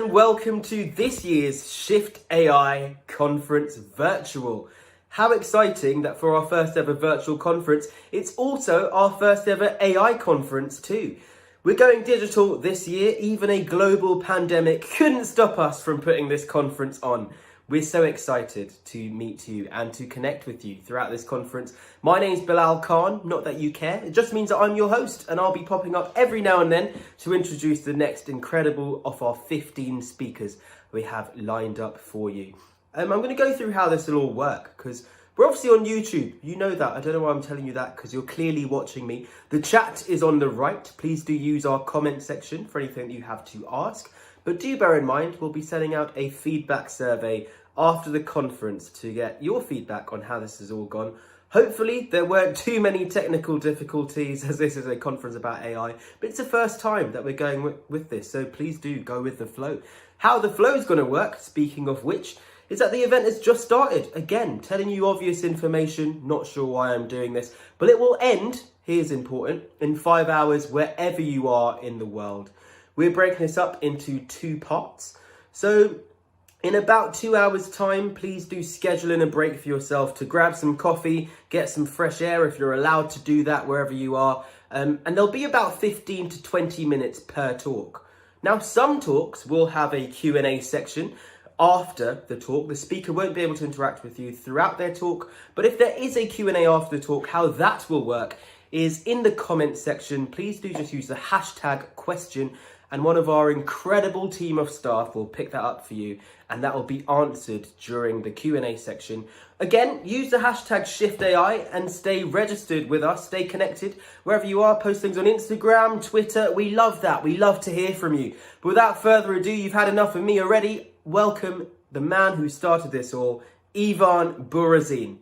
and welcome to this year's Shift AI Conference Virtual. How exciting that for our first ever virtual conference, it's also our first ever AI conference too. We're going digital this year. Even a global pandemic couldn't stop us from putting this conference on. We're so excited to meet you and to connect with you throughout this conference. My name's Bilal Khan, not that you care. It just means that I'm your host and I'll be popping up every now and then to introduce the next incredible of our 15 speakers we have lined up for you. I'm going to go through how this will all work because we're obviously on YouTube. You know that. I don't know why I'm telling you that because you're clearly watching me. The chat is on the right. Please do use our comment section for anything that you have to ask. But do bear in mind, we'll be sending out a feedback survey after the conference to get your feedback on how this has all gone. Hopefully there weren't too many technical difficulties as this is a conference about AI, but it's the first time that we're going with this, so please do go with the flow. How the flow is going to work, speaking of which, is that the event has just started. Again, telling you obvious information, not sure why I'm doing this, but it will end, here's important, in 5 hours wherever you are in the world. We're breaking this up into 2 parts. So in about 2 hours time, please do schedule in a break for yourself to grab some coffee, get some fresh air if you're allowed to do that wherever you are. And there'll be about 15 to 20 minutes per talk. Now, some talks will have a Q&A section after the talk. The speaker won't be able to interact with you throughout their talk, but if there is a Q&A after the talk, how that will work is in the comment section. Please do just use the hashtag question and one of our incredible team of staff will pick that up for you and that will be answered during the Q&A section. Again, use the hashtag ShiftAI and stay registered with us, stay connected wherever you are. Post things on Instagram, Twitter, we love that. We love to hear from you. But without further ado, you've had enough of me already. Welcome the man who started this all, Ivan Burazin.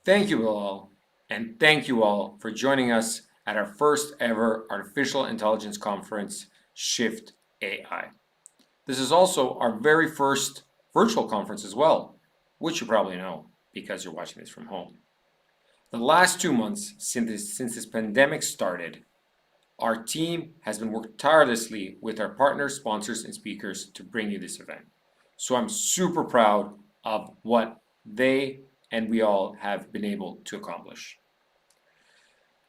Thank you, Bilal, and thank you all for joining us at our first ever Artificial Intelligence Conference, Shift AI. This is also our very first virtual conference as well, which you probably know because you're watching this from home. The last 2 months since this pandemic started, our team has been working tirelessly with our partners, sponsors, and speakers to bring you this event. So I'm super proud of what they and we all have been able to accomplish.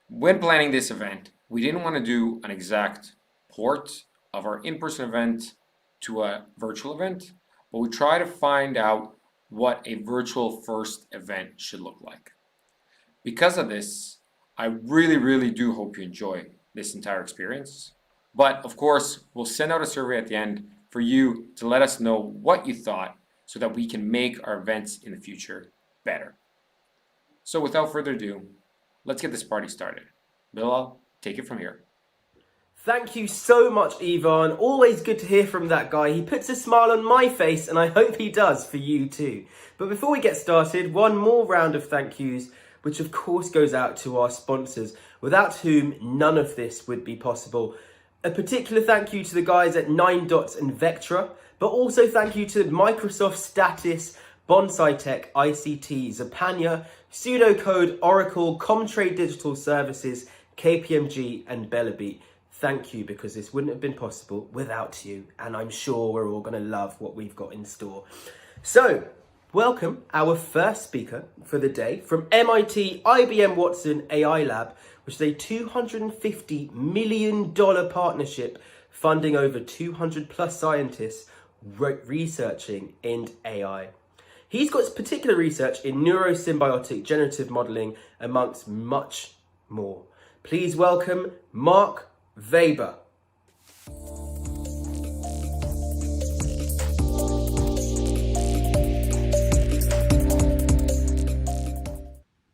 When planning this event, we didn't want to do an exact port of our in-person event to a virtual event, but we try to find out what a virtual first event should look like. Because of this, I really do hope you enjoy this entire experience. But of course, we'll send out a survey at the end for you to let us know what you thought so that we can make our events in the future better. So without further ado, let's get this party started. Bilal, take it from here. Thank you so much, Ivan. Always good to hear from that guy. He puts a smile on my face and I hope he does for you too. But before we get started, one more round of thank yous, which of course goes out to our sponsors, without whom none of this would be possible. A particular thank you to the guys at 9dots and Vectra, but also thank you to Microsoft Status, Bonsai Tech, ICT, Zapania, Pseudocode, Oracle, Comtrade Digital Services, KPMG and Bellabeat. Thank you, because this wouldn't have been possible without you, and I'm sure we're all going to love what we've got in store. So, welcome our first speaker for the day from MIT IBM Watson AI Lab, which is a $250 million partnership funding over 200 plus scientists researching in AI. He's got particular research in neurosymbiotic generative modeling, amongst much more. Please welcome Mark Weber.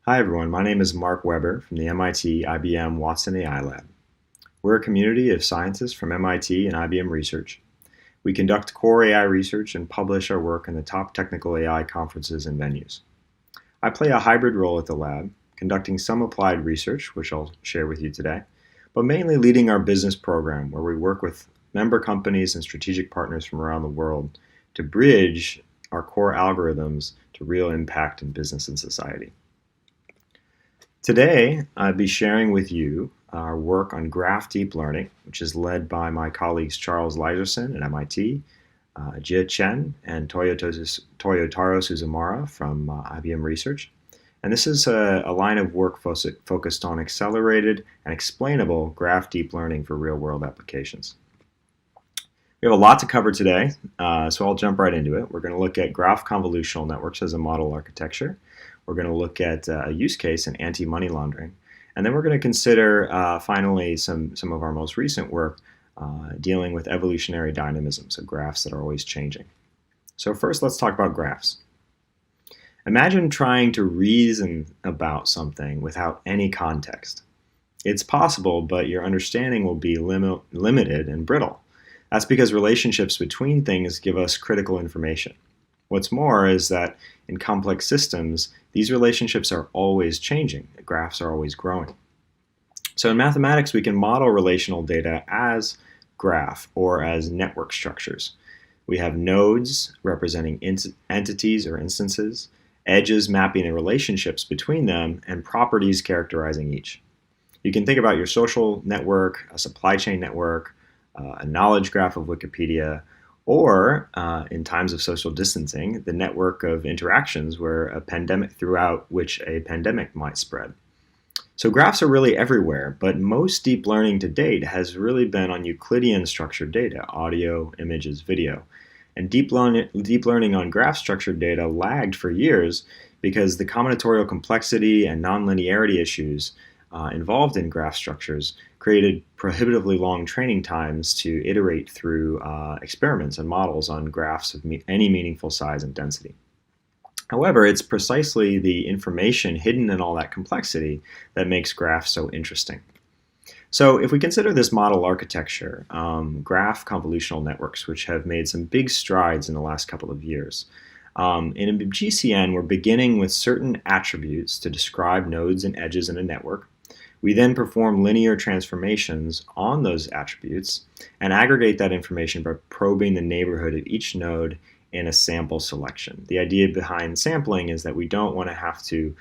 Hi everyone, my name is Mark Weber from the MIT IBM Watson AI Lab. We're a community of scientists from MIT and IBM Research. We conduct core AI research and publish our work in the top technical AI conferences and venues. I play a hybrid role at the lab, conducting some applied research, which I'll share with you today, but mainly leading our business program, where we work with member companies and strategic partners from around the world to bridge our core algorithms to real impact in business and society. Today, I'll be sharing with you our work on graph deep learning, which is led by my colleagues Charles Leiserson at MIT, Jia Chen, and Toyotaro Suzumura from IBM Research. And this is a line of work focused on accelerated and explainable graph deep learning for real-world applications. We have a lot to cover today, so I'll jump right into it. We're going to look at graph convolutional networks as a model architecture. We're going to look at a use case in anti-money laundering. And then we're going to consider, finally, some of our most recent work dealing with evolutionary dynamism, so graphs that are always changing. So first, let's talk about graphs. Imagine trying to reason about something without any context. It's possible, but your understanding will be limited and brittle. That's because relationships between things give us critical information. What's more is that in complex systems, these relationships are always changing. The graphs are always growing. So in mathematics, we can model relational data as graph or as network structures. We have nodes representing entities or instances, edges mapping the relationships between them, and properties characterizing each. You can think about your social network, a supply chain network, a knowledge graph of Wikipedia, or in times of social distancing, the network of interactions throughout which a pandemic might spread. So graphs are really everywhere, but most deep learning to date has really been on Euclidean structured data, audio, images, video. And deep learning on graph structured data lagged for years because the combinatorial complexity and nonlinearity issues involved in graph structures created prohibitively long training times to iterate through experiments and models on graphs of any meaningful size and density. However, it's precisely the information hidden in all that complexity that makes graphs so interesting. So if we consider this model architecture, graph convolutional networks, which have made some big strides in the last couple of years, in a GCN, we're beginning with certain attributes to describe nodes and edges in a network. We then perform linear transformations on those attributes and aggregate that information by probing the neighborhood of each node in a sample selection. The idea behind sampling is that we don't want to have to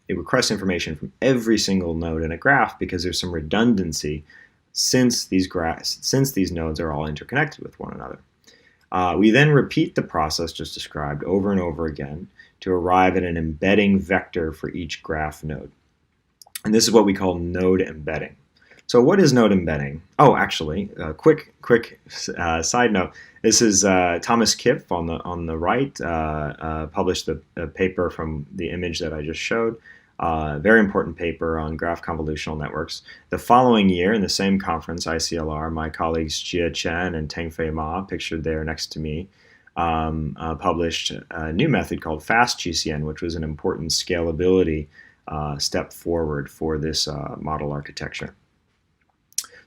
request information from every single node in a graph because there's some redundancy since these nodes are all interconnected with one another. We then repeat the process just described over and over again to arrive at an embedding vector for each graph node. And this is what we call node embedding. So what is node embedding? Oh, actually, quick side note. This is Thomas Kipf on the right, published a paper from the image that I just showed. Very important paper on graph convolutional networks. The following year, in the same conference, ICLR, my colleagues Jia Chen and Tengfei Ma, pictured there next to me, published a new method called FastGCN, which was an important scalability step forward for this model architecture.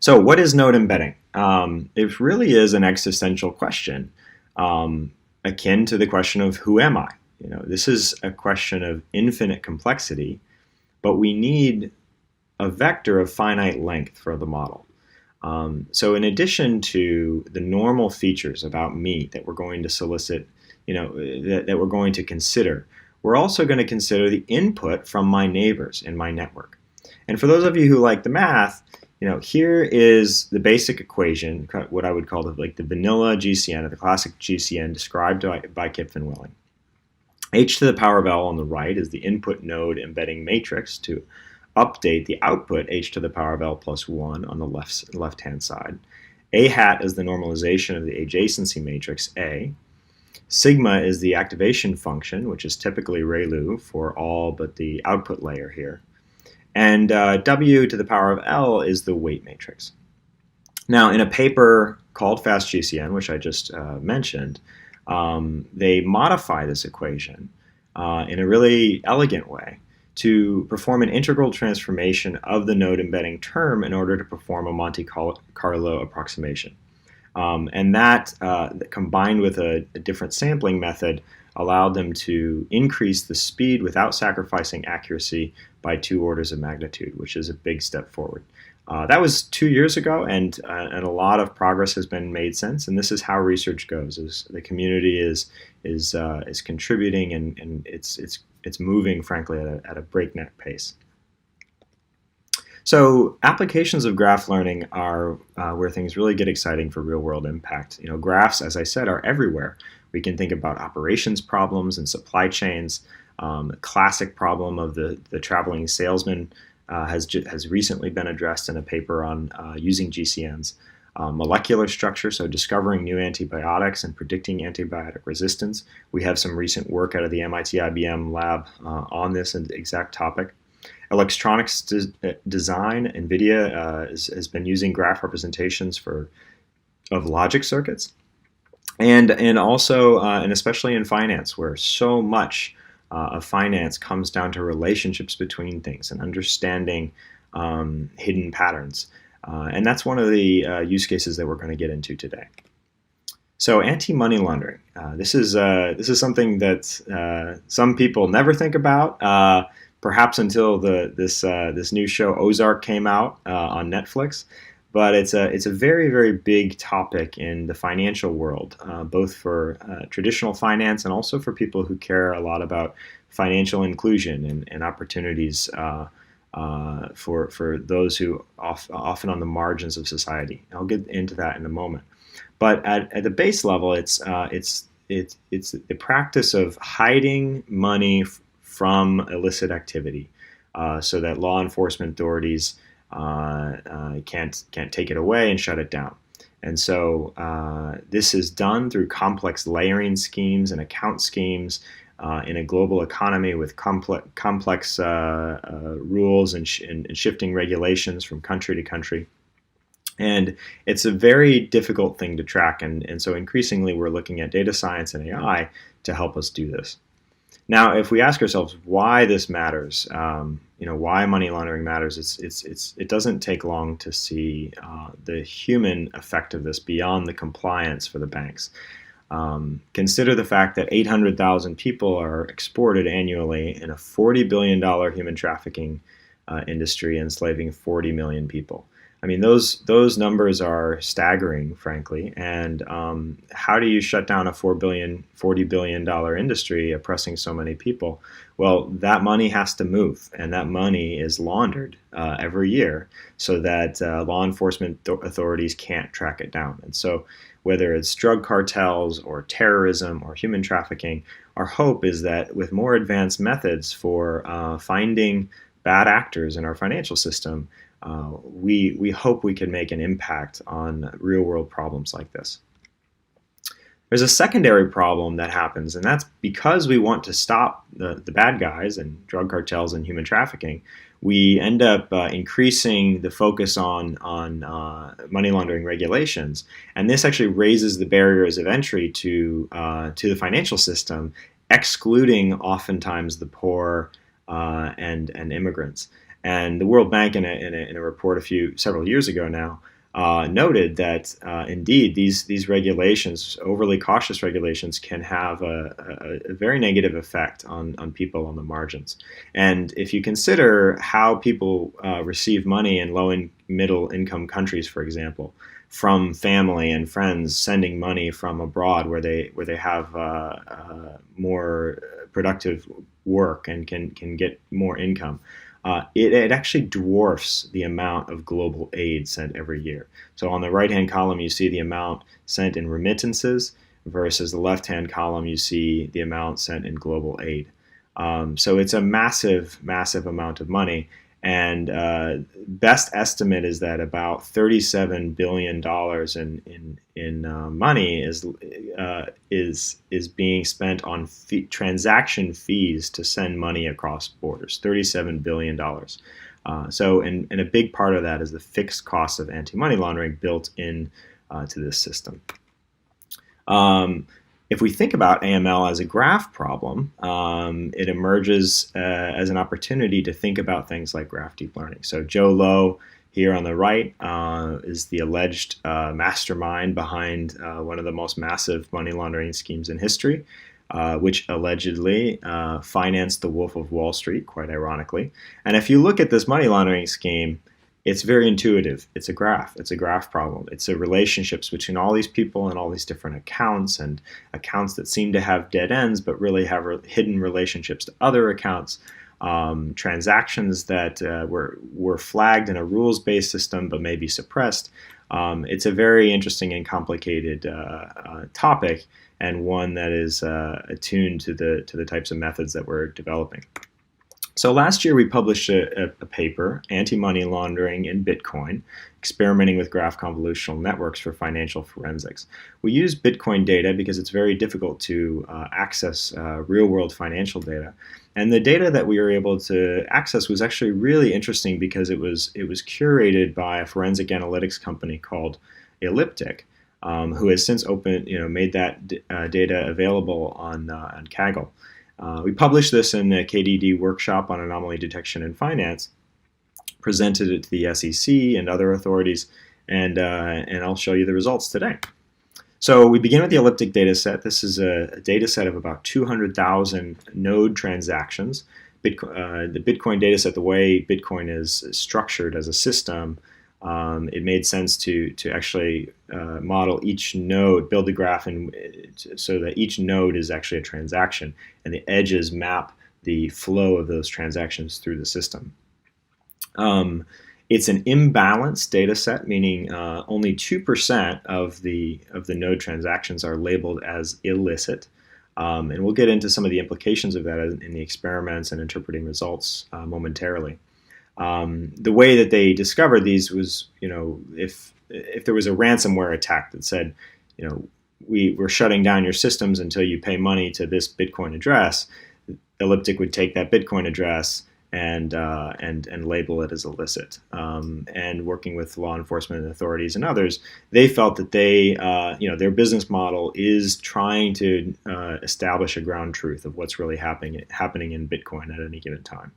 So what is node embedding? It really is an existential question, akin to the question of who am I? This is a question of infinite complexity, but we need a vector of finite length for the model. So in addition to the normal features about me that we're going to solicit, that we're going to consider, we're also going to consider the input from my neighbors in my network. And for those of you who like the math, here is the basic equation, what I would call the vanilla GCN, or the classic GCN described by Kipf and Willing. H to the power of L on the right is the input node embedding matrix to update the output H to the power of L plus 1 on the left-hand side. A hat is the normalization of the adjacency matrix A. Sigma is the activation function, which is typically ReLU for all but the output layer here. And W to the power of L is the weight matrix. Now, in a paper called FastGCN, which I just mentioned, they modify this equation in a really elegant way to perform an integral transformation of the node embedding term in order to perform a Monte Carlo approximation. And that, combined with a different sampling method, allowed them to increase the speed without sacrificing accuracy by 2 orders of magnitude, which is a big step forward. That was 2 years ago, and a lot of progress has been made since. And this is how research goes: is the community is contributing, and it's moving, frankly, at a breakneck pace. So applications of graph learning are where things really get exciting for real-world impact. Graphs, as I said, are everywhere. We can think about operations problems and supply chains. A classic problem of the traveling salesman has recently been addressed in a paper on using GCNs. Molecular structure, so discovering new antibiotics and predicting antibiotic resistance. We have some recent work out of the MIT IBM lab on this exact topic. Electronics design, NVIDIA has been using graph representations of logic circuits, and also and especially in finance, where so much of finance comes down to relationships between things and understanding hidden patterns. And that's one of the use cases that we're going to get into today. So anti-money laundering. This is something that some people never think about, perhaps until this new show Ozark came out on Netflix. But it's a very, very big topic in the financial world, both for traditional finance and also for people who care a lot about financial inclusion and opportunities for those who often on the margins of society. I'll get into that in a moment. But at the base level, it's the practice of hiding money from illicit activity, so that law enforcement authorities can't take it away and shut it down. And so this is done through complex layering schemes and account schemes in a global economy with complex rules and shifting regulations from country to country. And it's a very difficult thing to track. And so increasingly we're looking at data science and AI to help us do this. Now, if we ask ourselves why this matters, why money laundering matters, it doesn't take long to see the human effect of this beyond the compliance for the banks. Consider the fact that 800,000 people are exported annually in a $40 billion human trafficking industry, enslaving 40 million people. I mean, those numbers are staggering, frankly. And how do you shut down a $40 billion industry oppressing so many people? Well, that money has to move, and that money is laundered every year so that law enforcement authorities can't track it down. And so whether it's drug cartels or terrorism or human trafficking, our hope is that with more advanced methods for finding bad actors in our financial system, we hope we can make an impact on real-world problems like this. There's a secondary problem that happens, and that's because we want to stop the bad guys and drug cartels and human trafficking, we end up increasing the focus on money laundering regulations, and this actually raises the barriers of entry to the financial system, excluding oftentimes the poor and immigrants. And the World Bank, in a report several years ago now, noted that indeed these regulations, overly cautious regulations, can have a very negative effect on people on the margins. And if you consider how people receive money in low and middle income countries, for example, from family and friends sending money from abroad where they have more productive work and can get more income, it actually dwarfs the amount of global aid sent every year. So on the right-hand column, you see the amount sent in remittances versus the left-hand column, you see the amount sent in global aid. So it's a massive, massive amount of money. And best estimate is that about $37 billion in money is being spent on transaction fees to send money across borders. $37 billion. So, and a big part of that is the fixed cost of anti-money laundering built in to this system. If we think about AML as a graph problem, it emerges as an opportunity to think about things like graph deep learning. So Joe Lowe here on the right is the alleged mastermind behind one of the most massive money laundering schemes in history, which allegedly financed the Wolf of Wall Street, quite ironically. And if you look at this money laundering scheme, it's very intuitive. It's a graph. It's a graph problem. It's the relationships between all these people and all these different accounts, and accounts that seem to have dead ends but really have hidden relationships to other accounts. transactions that were flagged in a rules-based system but may be suppressed. It's a very interesting and complicated topic, and one that is attuned to the types of methods that we're developing. So last year we published a paper, Anti-Money Laundering in Bitcoin, experimenting with graph convolutional networks for financial forensics. We use Bitcoin data because it's very difficult to access real-world financial data. And the data that we were able to access was actually really interesting because it was curated by a forensic analytics company called Elliptic, who has since made that data available on Kaggle. We published this in the KDD workshop on anomaly detection in finance, presented it to the SEC and other authorities, and I'll show you the results today. So we begin with the Elliptic data set. This is a data set of about 200,000 node transactions. The Bitcoin data set, the way Bitcoin is structured as a system, it made sense to actually model each node, build the graph so that each node is actually a transaction, and the edges map the flow of those transactions through the system. It's an imbalanced data set, meaning only 2% of the node transactions are labeled as illicit. And we'll get into some of the implications of that in the experiments and interpreting results momentarily. The way that they discovered these was, if there was a ransomware attack that said, we're shutting down your systems until you pay money to this Bitcoin address, Elliptic would take that Bitcoin address and label it as illicit. And working with law enforcement authorities and others, they felt that their business model is trying to establish a ground truth of what's really happening in Bitcoin at any given time.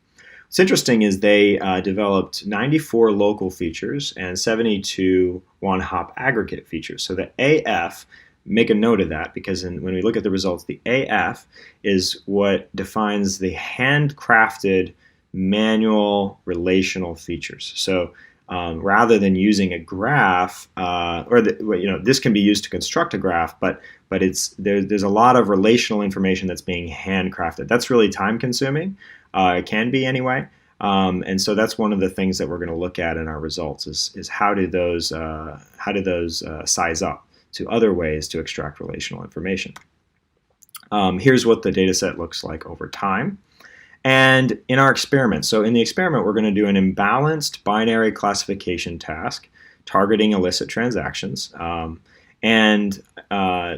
What's interesting is they developed 94 local features and 72 one-hop aggregate features. So the AF, make a note of that, because when we look at the results, the AF is what defines the handcrafted manual relational features. So rather than using a graph, this can be used to construct a graph, but there's a lot of relational information that's being handcrafted. That's really time consuming. It can be anyway. And so that's one of the things that we're going to look at in our results is how do those size up to other ways to extract relational information. Here's what the data set looks like over time. And in our experiment, so in the experiment, we're going to do an imbalanced binary classification task targeting illicit transactions.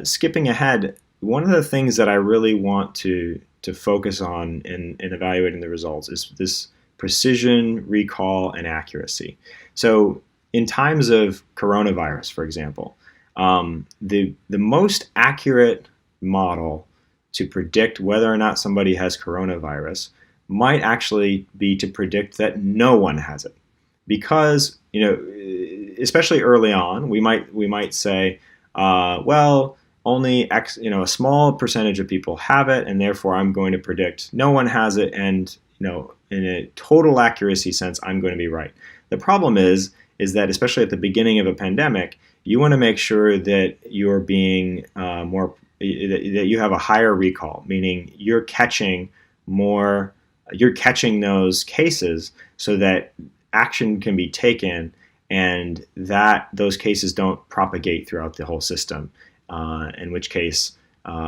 Skipping ahead, one of the things that I really want to focus on in evaluating the results is this precision, recall, and accuracy. So in times of coronavirus, for example, the most accurate model to predict whether or not somebody has coronavirus might actually be to predict that no one has it. Because, especially early on, we might say, well, only X, a small percentage of people have it, and therefore I'm going to predict no one has it, and in a total accuracy sense, I'm going to be right. The problem is that especially at the beginning of a pandemic, you want to make sure that you're being that you have a higher recall, meaning you're catching those cases so that action can be taken and that those cases don't propagate throughout the whole system, in which case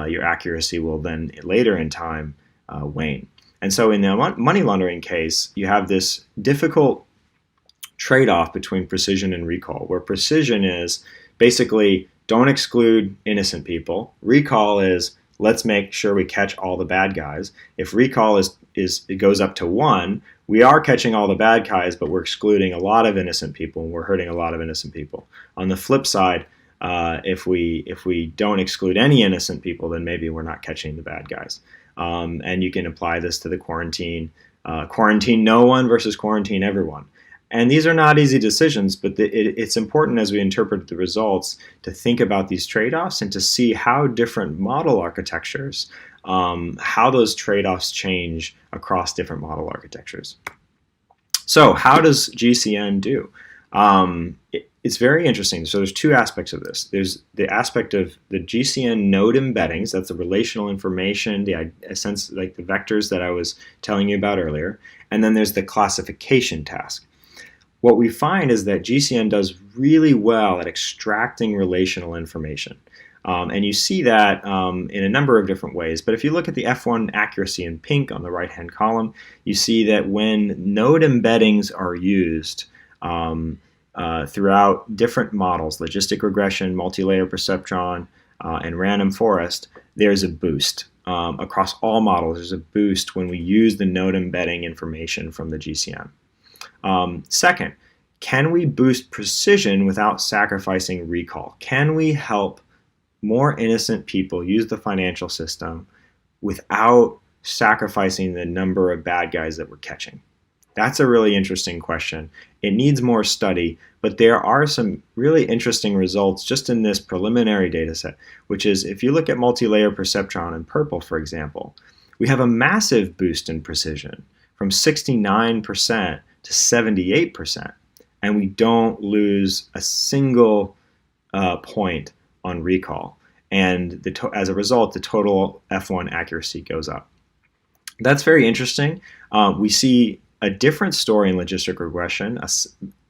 your accuracy will then later in time wane. And so in the money laundering case, you have this difficult trade-off between precision and recall, where precision is basically don't exclude innocent people. Recall is let's make sure we catch all the bad guys. If recall it goes up to 1, we are catching all the bad guys, but we're excluding a lot of innocent people, and we're hurting a lot of innocent people. On the flip side, if we don't exclude any innocent people, then maybe we're not catching the bad guys. And you can apply this to the quarantine no one versus quarantine everyone. And these are not easy decisions, but it's important as we interpret the results to think about these trade-offs and to see how different model architectures, how those trade-offs change across different model architectures. So how does GCN do? it's very interesting. So there's two aspects of this. There's the aspect of the GCN node embeddings. That's the relational information, the sense like the vectors that I was telling you about earlier. And then there's the classification task. What we find is that GCN does really well at extracting relational information. And you see that in a number of different ways. But if you look at the F1 accuracy in pink on the right-hand column, you see that when node embeddings are used throughout different models, logistic regression, multi-layer perceptron, and random forest, there's a boost. Across all models, there's a boost when we use the node embedding information from the GCN. Second, can we boost precision without sacrificing recall? Can we help more innocent people use the financial system without sacrificing the number of bad guys that we're catching? That's a really interesting question. It needs more study, but there are some really interesting results just in this preliminary data set, which is if you look at multi-layer perceptron in purple, for example, we have a massive boost in precision from 69% to 78%, and we don't lose a single point on recall, and as a result, the total F1 accuracy goes up. That's very interesting. We see a different story in logistic regression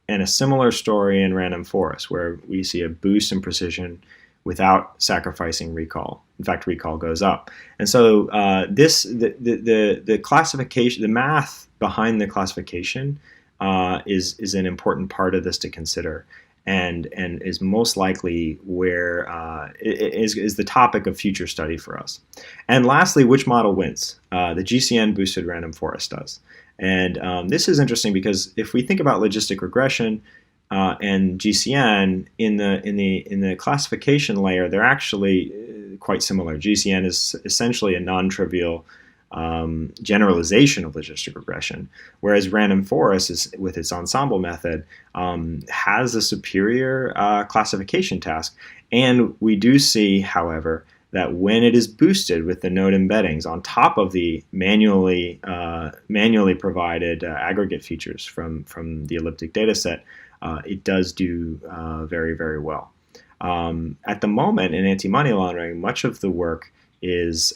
and a similar story in random forest, where we see a boost in precision without sacrificing recall. In fact, recall goes up. And so the classification, the math behind the classification is an important part of this to consider. And is most likely where is the topic of future study for us. And lastly, which model wins? The GCN boosted random forest does. And this is interesting because if we think about logistic regression and GCN in the classification layer, they're actually quite similar. GCN is essentially a non-trivial generalization of logistic regression, whereas random forest is, with its ensemble method, has a superior classification task. And we do see, however, that when it is boosted with the node embeddings on top of the manually provided aggregate features from the elliptic data set, it does do very, very well. At the moment in anti-money laundering, much of the work is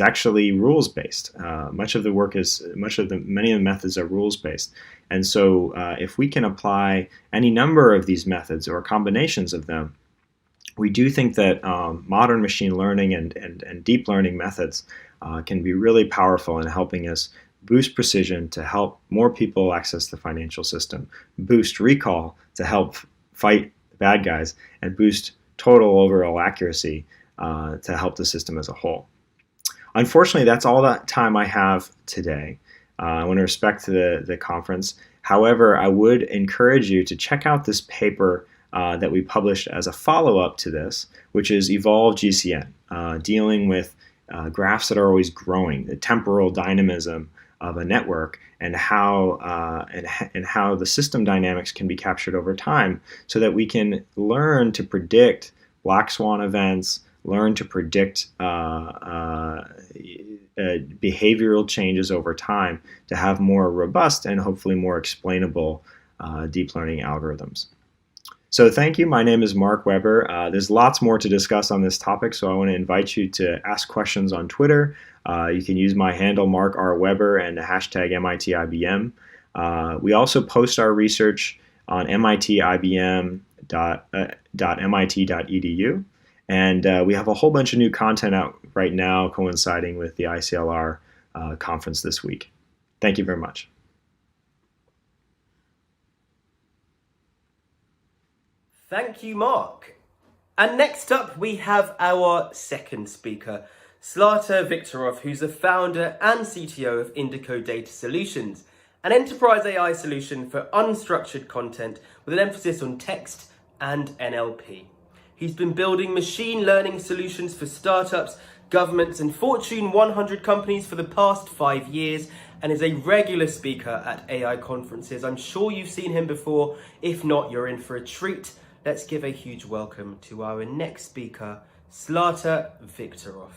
actually rules based. Many of the methods are rules based, and so if we can apply any number of these methods or combinations of them, we do think that modern machine learning and deep learning methods can be really powerful in helping us boost precision to help more people access the financial system, boost recall to help fight the bad guys, and boost total overall accuracy to help the system as a whole. Unfortunately, that's all that time I have today. I want to respect the conference. However, I would encourage you to check out this paper that we published as a follow-up to this, which is Evolve GCN, dealing with graphs that are always growing, the temporal dynamism of a network, and how the system dynamics can be captured over time, so that we can learn to predict black swan events, learn to predict behavioral changes over time to have more robust and hopefully more explainable deep learning algorithms. So thank you. My name is Mark Weber. There's lots more to discuss on this topic, so I want to invite you to ask questions on Twitter. You can use my handle, Mark R. Weber, and the hashtag MITIBM. We also post our research on mitibm.mit.edu. And we have a whole bunch of new content out right now coinciding with the ICLR conference this week. Thank you very much. Thank you, Mark. And next up, we have our second speaker, Zlata Viktorov, who's the founder and CTO of Indico Data Solutions, an enterprise AI solution for unstructured content with an emphasis on text and NLP. He's been building machine learning solutions for startups, governments, and Fortune 100 companies for the past 5 years, and is a regular speaker at AI conferences. I'm sure you've seen him before. If not, you're in for a treat. Let's give a huge welcome to our next speaker, Zlata Viktorov.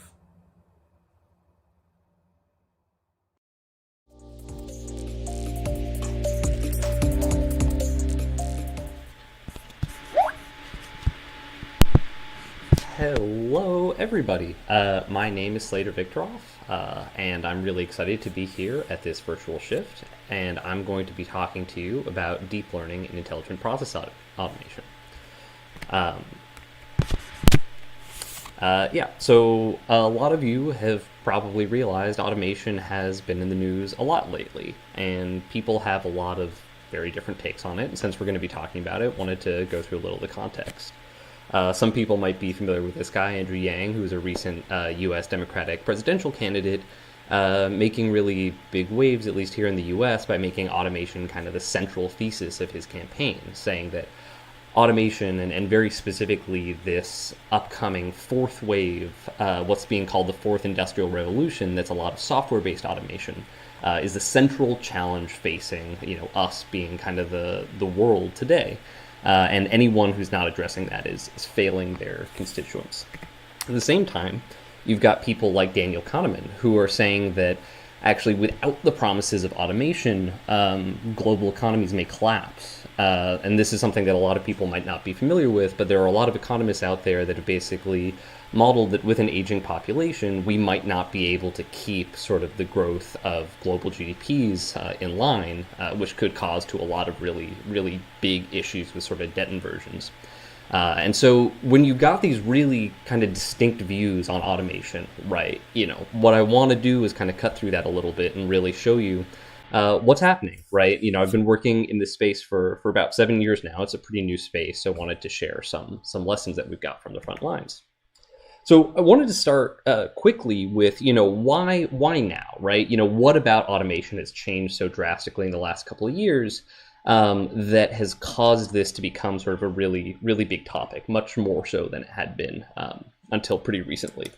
Hello, everybody. My name is Slater Victorov, and I'm really excited to be here at this virtual shift, and I'm going to be talking to you about deep learning and intelligent process automation. So a lot of you have probably realized automation has been in the news a lot lately, and people have a lot of very different takes on it. And since we're going to be talking about it, wanted to go through a little of the context. Some people might be familiar with this guy, Andrew Yang, who's a recent U.S. Democratic presidential candidate, making really big waves, at least here in the U.S., by making automation kind of the central thesis of his campaign, saying that automation, and very specifically this upcoming fourth wave, what's being called the fourth industrial revolution, that's a lot of software-based automation, is the central challenge facing, us being kind of the world today. And anyone who's not addressing that is failing their constituents. At the same time, you've got people like Daniel Kahneman who are saying that actually without the promises of automation, global economies may collapse. And this is something that a lot of people might not be familiar with, but there are a lot of economists out there that have basically modeled that with an aging population, we might not be able to keep sort of the growth of global GDPs in line, which could cause to a lot of really, really big issues with sort of debt inversions. And so when you've got these really kind of distinct views on automation, right, what I want to do is kind of cut through that a little bit and really show you what's happening, right? I've been working in this space for about 7 years now. It's a pretty new space, so I wanted to share some lessons that we've got from the front lines. So I wanted to start quickly with, why now, right? What about automation has changed so drastically in the last couple of years that has caused this to become sort of a really, really big topic, much more so than it had been until pretty recently.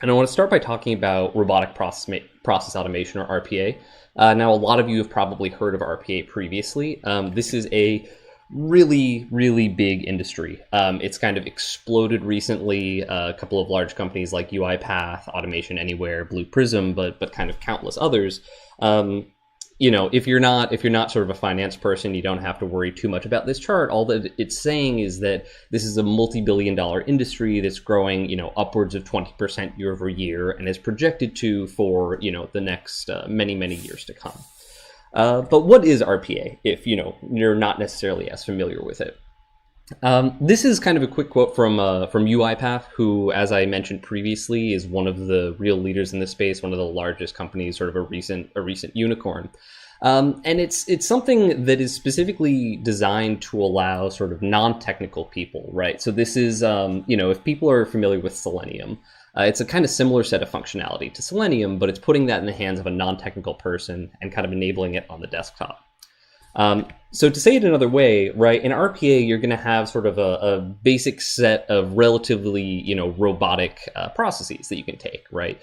And I want to start by talking about robotic process automation, or RPA. Now, a lot of you have probably heard of RPA previously. This is a really, really big industry. It's kind of exploded recently. A couple of large companies like UiPath, Automation Anywhere, Blue Prism, but kind of countless others. If you're not sort of a finance person, you don't have to worry too much about this chart. All that it's saying is that this is a multi-billion-dollar industry that's growing, upwards of 20% year over year, and is projected to for the next many, many years to come. But what is RPA, if you're not necessarily as familiar with it? This is kind of a quick quote from UiPath, who, as I mentioned previously, is one of the real leaders in this space, one of the largest companies, sort of a recent unicorn. And it's something that is specifically designed to allow sort of non-technical people, right? So this is, if people are familiar with Selenium, it's a kind of similar set of functionality to Selenium, but it's putting that in the hands of a non-technical person and kind of enabling it on the desktop. So to say it another way, right, in RPA, you're going to have sort of a basic set of relatively, robotic processes that you can take, right?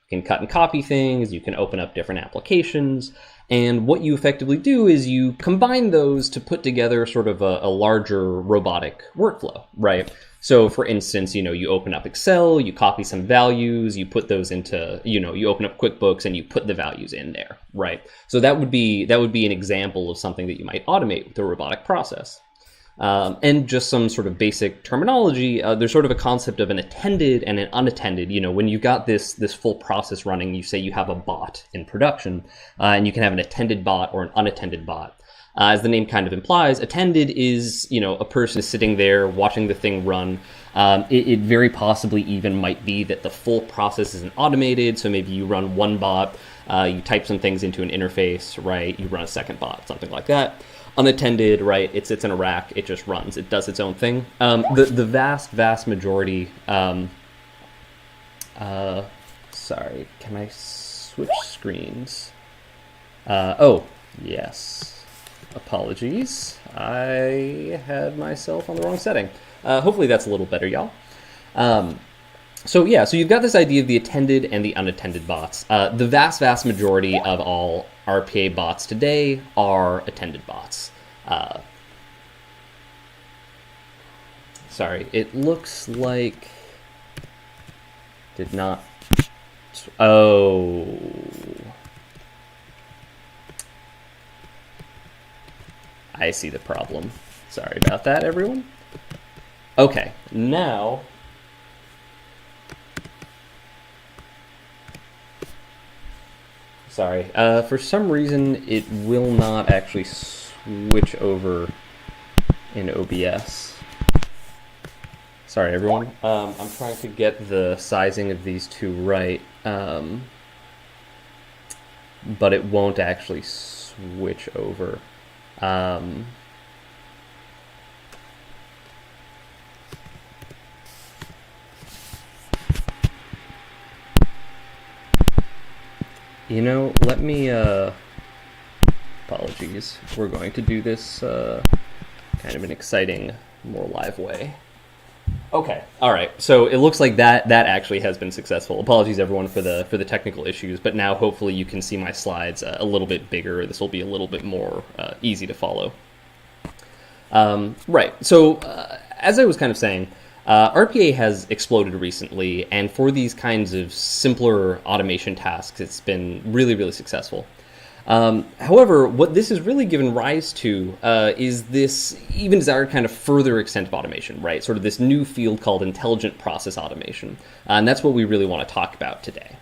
You can cut and copy things, you can open up different applications, and what you effectively do is you combine those to put together sort of a larger robotic workflow, right? So for instance, you open up Excel, you copy some values, you put those into, you open up QuickBooks and you put the values in there, right? So that would be an example of something that you might automate with a robotic process. And just some sort of basic terminology, there's sort of a concept of an attended and an unattended. When you've got this full process running, you say you have a bot in production, and you can have an attended bot or an unattended bot. As the name kind of implies, attended is, a person sitting there watching the thing run. It very possibly even might be that the full process isn't automated. So maybe you run one bot, you type some things into an interface, right? You run a second bot, something like that. Unattended, right? It sits in a rack. It just runs. It does its own thing. The vast majority. Sorry, can I switch screens? Oh, yes. Apologies. I had myself on the wrong setting. Hopefully that's a little better, y'all. So you've got this idea of the attended and the unattended bots. The vast majority of all RPA bots today are attended bots. Sorry, it looks like did not. Oh. I see the problem. Sorry about that, everyone. Okay, now Sorry. For some reason, it will not actually switch over in OBS. Sorry, everyone. I'm trying to get the sizing of these two right, but it won't actually switch over. You know, let me, apologies. We're going to do this kind of an exciting, more live way. Okay, all right. So it looks like that actually has been successful. Apologies, everyone, for the technical issues, but now hopefully you can see my slides a little bit bigger. This will be a little bit more easy to follow. Right, so as I was kind of saying, RPA has exploded recently, and for these kinds of simpler automation tasks, it's been really, really successful. However, what this has really given rise to is this even desired kind of further extent of automation, right? Sort of this new field called intelligent process automation. And that's what we really want to talk about today.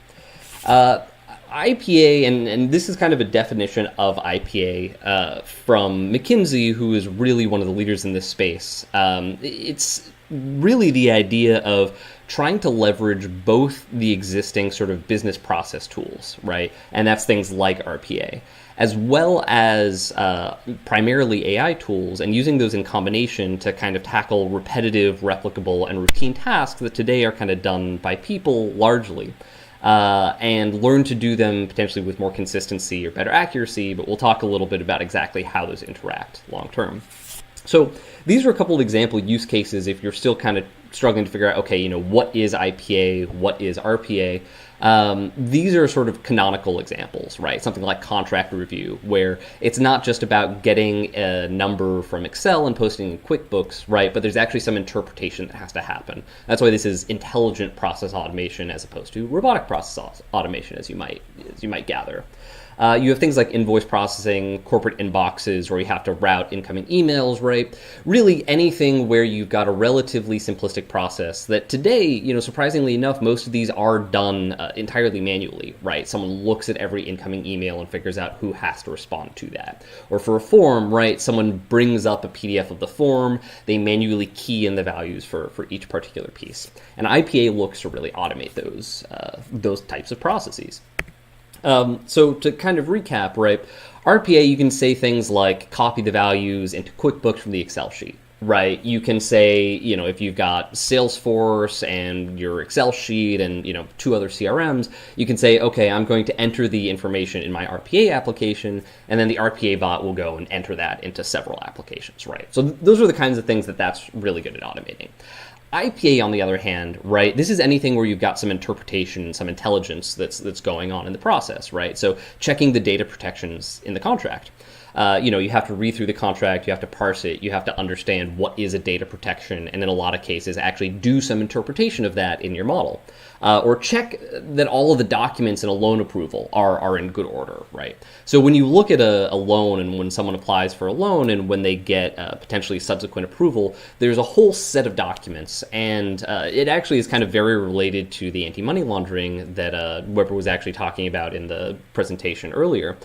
IPA, and this is kind of a definition of IPA from McKinsey, who is really one of the leaders in this space. It's really the idea of trying to leverage both the existing sort of business process tools, right? And that's things like RPA, as well as primarily AI tools, and using those in combination to kind of tackle repetitive, replicable, and routine tasks that today are kind of done by people largely. And learn to do them potentially with more consistency or better accuracy, but we'll talk a little bit about exactly how those interact long term. So these are a couple of example use cases if you're still kind of struggling to figure out, okay, you know, what is IPA, what is RPA? These are sort of canonical examples, right? Something like contract review, where it's not just about getting a number from Excel and posting in QuickBooks, right? But there's actually some interpretation that has to happen. That's why this is intelligent process automation as opposed to robotic process automation, as you might gather. You have things like invoice processing, corporate inboxes, where you have to route incoming emails, right? Really anything where you've got a relatively simplistic process that today, you know, surprisingly enough, most of these are done entirely manually, right? Someone looks at every incoming email and figures out who has to respond to that. Or for a form, right, someone brings up a PDF of the form, they manually key in the values for each particular piece. And IPA looks to really automate those types of processes. So to kind of recap, right, RPA, you can say things like copy the values into QuickBooks from the Excel sheet, right? You can say, you know, if you've got Salesforce and your Excel sheet and, you know, 2 other CRMs, you can say, okay, I'm going to enter the information in my RPA application, and then the RPA bot will go and enter that into several applications, right? So those are the kinds of things that's really good at automating. IPA, on the other hand, right, this is anything where you've got some interpretation, some intelligence that's going on in the process, right? So checking the data protections in the contract. You know, you have to read through the contract, you have to parse it, you have to understand what is a data protection, and in a lot of cases actually do some interpretation of that in your model. Or check that all of the documents in a loan approval are in good order, right? So when you look at a loan and when someone applies for a loan and when they get potentially subsequent approval, there's a whole set of documents, and it actually is kind of very related to the anti-money laundering that Weber was actually talking about in the presentation earlier.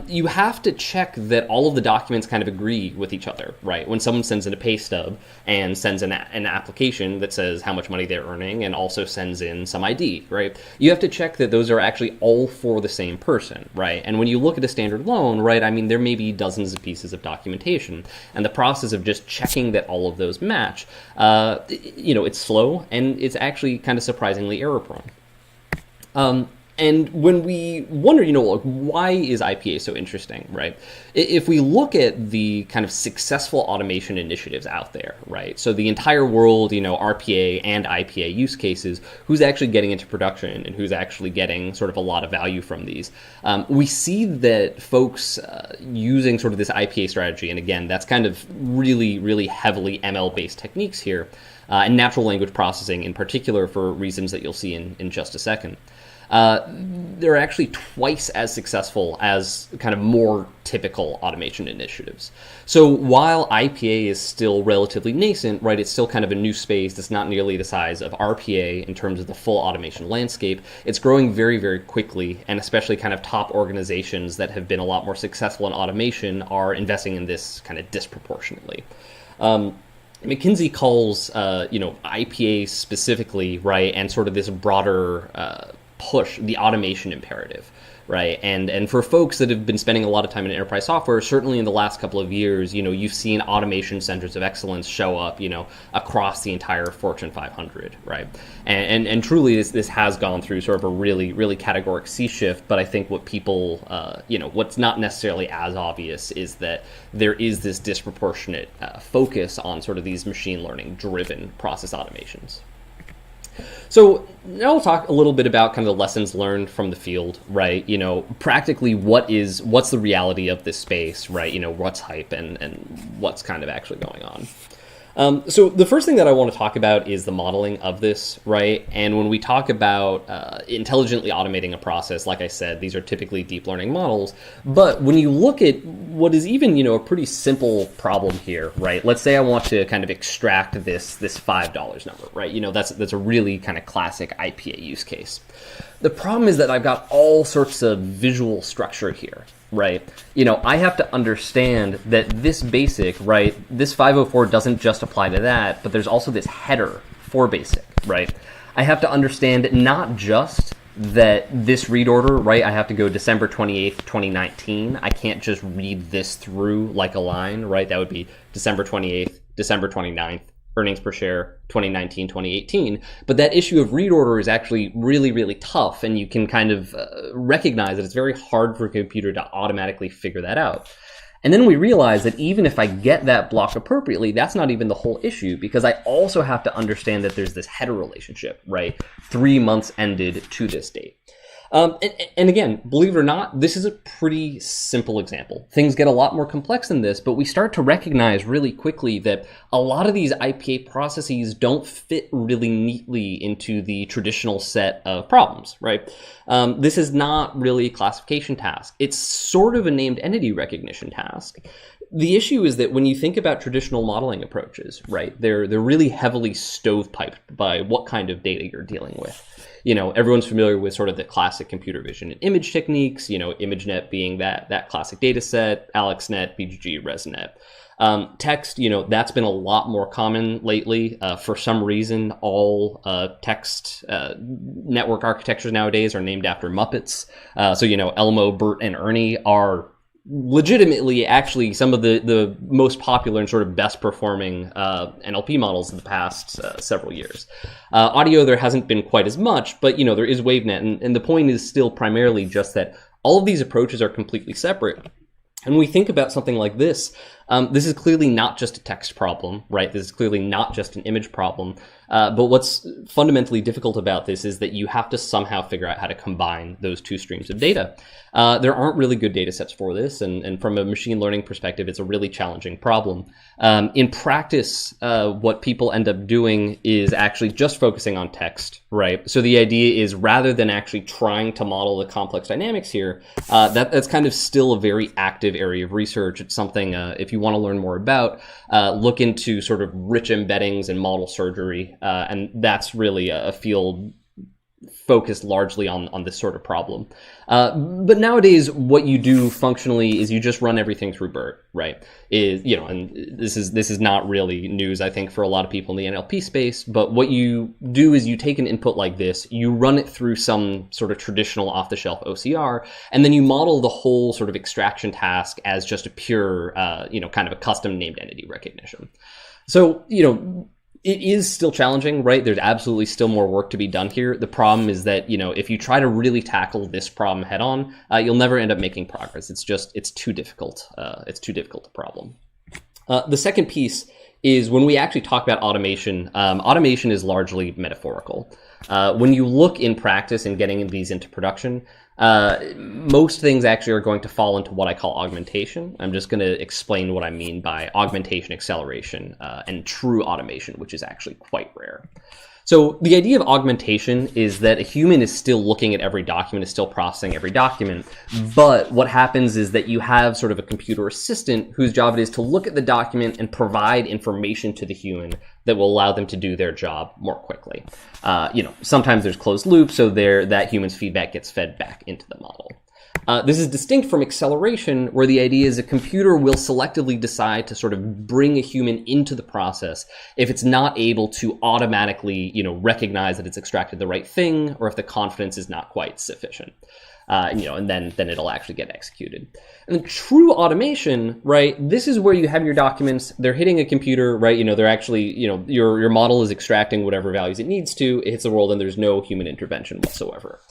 You have to check that all of the documents kind of agree with each other, right? When someone sends in a pay stub and sends an application that says how much money they're earning and also sends in some ID, right? You have to check that those are actually all for the same person, right? And when you look at a standard loan, right, I mean, there may be dozens of pieces of documentation, and the process of just checking that all of those match, you know, it's slow and it's actually kind of surprisingly error prone. And when we wonder, you know, like, why is IPA so interesting, right? If we look at the kind of successful automation initiatives out there, right? So the entire world, you know, RPA and IPA use cases, who's actually getting into production and who's actually getting sort of a lot of value from these. We see that folks using sort of this IPA strategy, and again, that's kind of really, really heavily ML-based techniques here, and natural language processing in particular for reasons that you'll see in just a second. they're actually twice as successful as kind of more typical automation initiatives. So while IPA is still relatively nascent, right, it's still kind of a new space that's not nearly the size of RPA in terms of the full automation landscape. It's growing very, very quickly, and especially kind of top organizations that have been a lot more successful in automation are investing in this kind of disproportionately. McKinsey calls, IPA specifically, right, and sort of this broader push, the automation imperative, right? And for folks that have been spending a lot of time in enterprise software, certainly in the last couple of years, you've seen automation centers of excellence show up, across the entire Fortune 500, right? And truly, this has gone through sort of a really, really categoric sea shift. But I think what people, what's not necessarily as obvious is that there is this disproportionate focus on sort of these machine learning driven process automations. So now we'll talk a little bit about kind of the lessons learned from the field, right? Practically what's the reality of this space, right? What's hype and what's kind of actually going on. So the first thing that I want to talk about is the modeling of this, right? And when we talk about intelligently automating a process, like I said, these are typically deep learning models. But when you look at what is even, a pretty simple problem here, right? Let's say I want to kind of extract this $5 number, right? That's a really kind of classic IPA use case. The problem is that I've got all sorts of visual structure here, right? I have to understand that this basic, right, this 504 doesn't just apply to that, but there's also this header for basic, right? I have to understand not just that this read order, right, I have to go December 28th, 2019. I can't just read this through like a line, right? That would be December 28th, December 29th, earnings per share 2019, 2018. But that issue of read order is actually really, really tough. And you can kind of recognize that it's very hard for a computer to automatically figure that out. And then we realize that even if I get that block appropriately, that's not even the whole issue, because I also have to understand that there's this header relationship, right? 3 months ended to this date. And again, believe it or not, this is a pretty simple example. Things get a lot more complex than this, but we start to recognize really quickly that a lot of these IPA processes don't fit really neatly into the traditional set of problems, right? This is not really a classification task. It's sort of a named entity recognition task. The issue is that when you think about traditional modeling approaches, right, they're really heavily stovepiped by what kind of data you're dealing with. Everyone's familiar with sort of the classic computer vision and image techniques, ImageNet being that classic data set, AlexNet, BGG, ResNet. Text, that's been a lot more common lately. For some reason, all text network architectures nowadays are named after Muppets. So Elmo, Bert, and Ernie are legitimately actually some of the most popular and sort of best performing NLP models in the past several years. Audio, there hasn't been quite as much, but there is WaveNet, and the point is still primarily just that all of these approaches are completely separate. And when we think about something like this, this is clearly not just a text problem, right? This is clearly not just an image problem. But what's fundamentally difficult about this is that you have to somehow figure out how to combine those two streams of data. There aren't really good data sets for this, and from a machine learning perspective, it's a really challenging problem. In practice, what people end up doing is actually just focusing on text, right? So the idea is rather than actually trying to model the complex dynamics here, that's kind of still a very active area of research. It's something, if you want to learn more about, look into sort of rich embeddings and model surgery. And that's really a field focused largely on this sort of problem. But nowadays, what you do functionally is you just run everything through BERT, right? And this is not really news, I think, for a lot of people in the NLP space. But what you do is you take an input like this, you run it through some sort of traditional off-the-shelf OCR, and then you model the whole sort of extraction task as just a pure, kind of a custom named entity recognition. So, it is still challenging, right? There's absolutely still more work to be done here. The problem is that, if you try to really tackle this problem head on, you'll never end up making progress. It's too difficult. It's too difficult a problem. The second piece is when we actually talk about automation, automation is largely metaphorical. When you look in practice and getting these into production, most things actually are going to fall into what I call augmentation. I'm just going to explain what I mean by augmentation, acceleration, and true automation, which is actually quite rare. So the idea of augmentation is that a human is still looking at every document, is still processing every document. But what happens is that you have sort of a computer assistant whose job it is to look at the document and provide information to the human that will allow them to do their job more quickly. Sometimes there's closed loops, so that human's feedback gets fed back into the model. This is distinct from acceleration, where the idea is a computer will selectively decide to sort of bring a human into the process if it's not able to automatically, recognize that it's extracted the right thing, or if the confidence is not quite sufficient. And then it'll actually get executed. And true automation, right? This is where you have your documents. They're hitting a computer, right? They're actually, your model is extracting whatever values it needs to. It hits the world, and there's no human intervention whatsoever.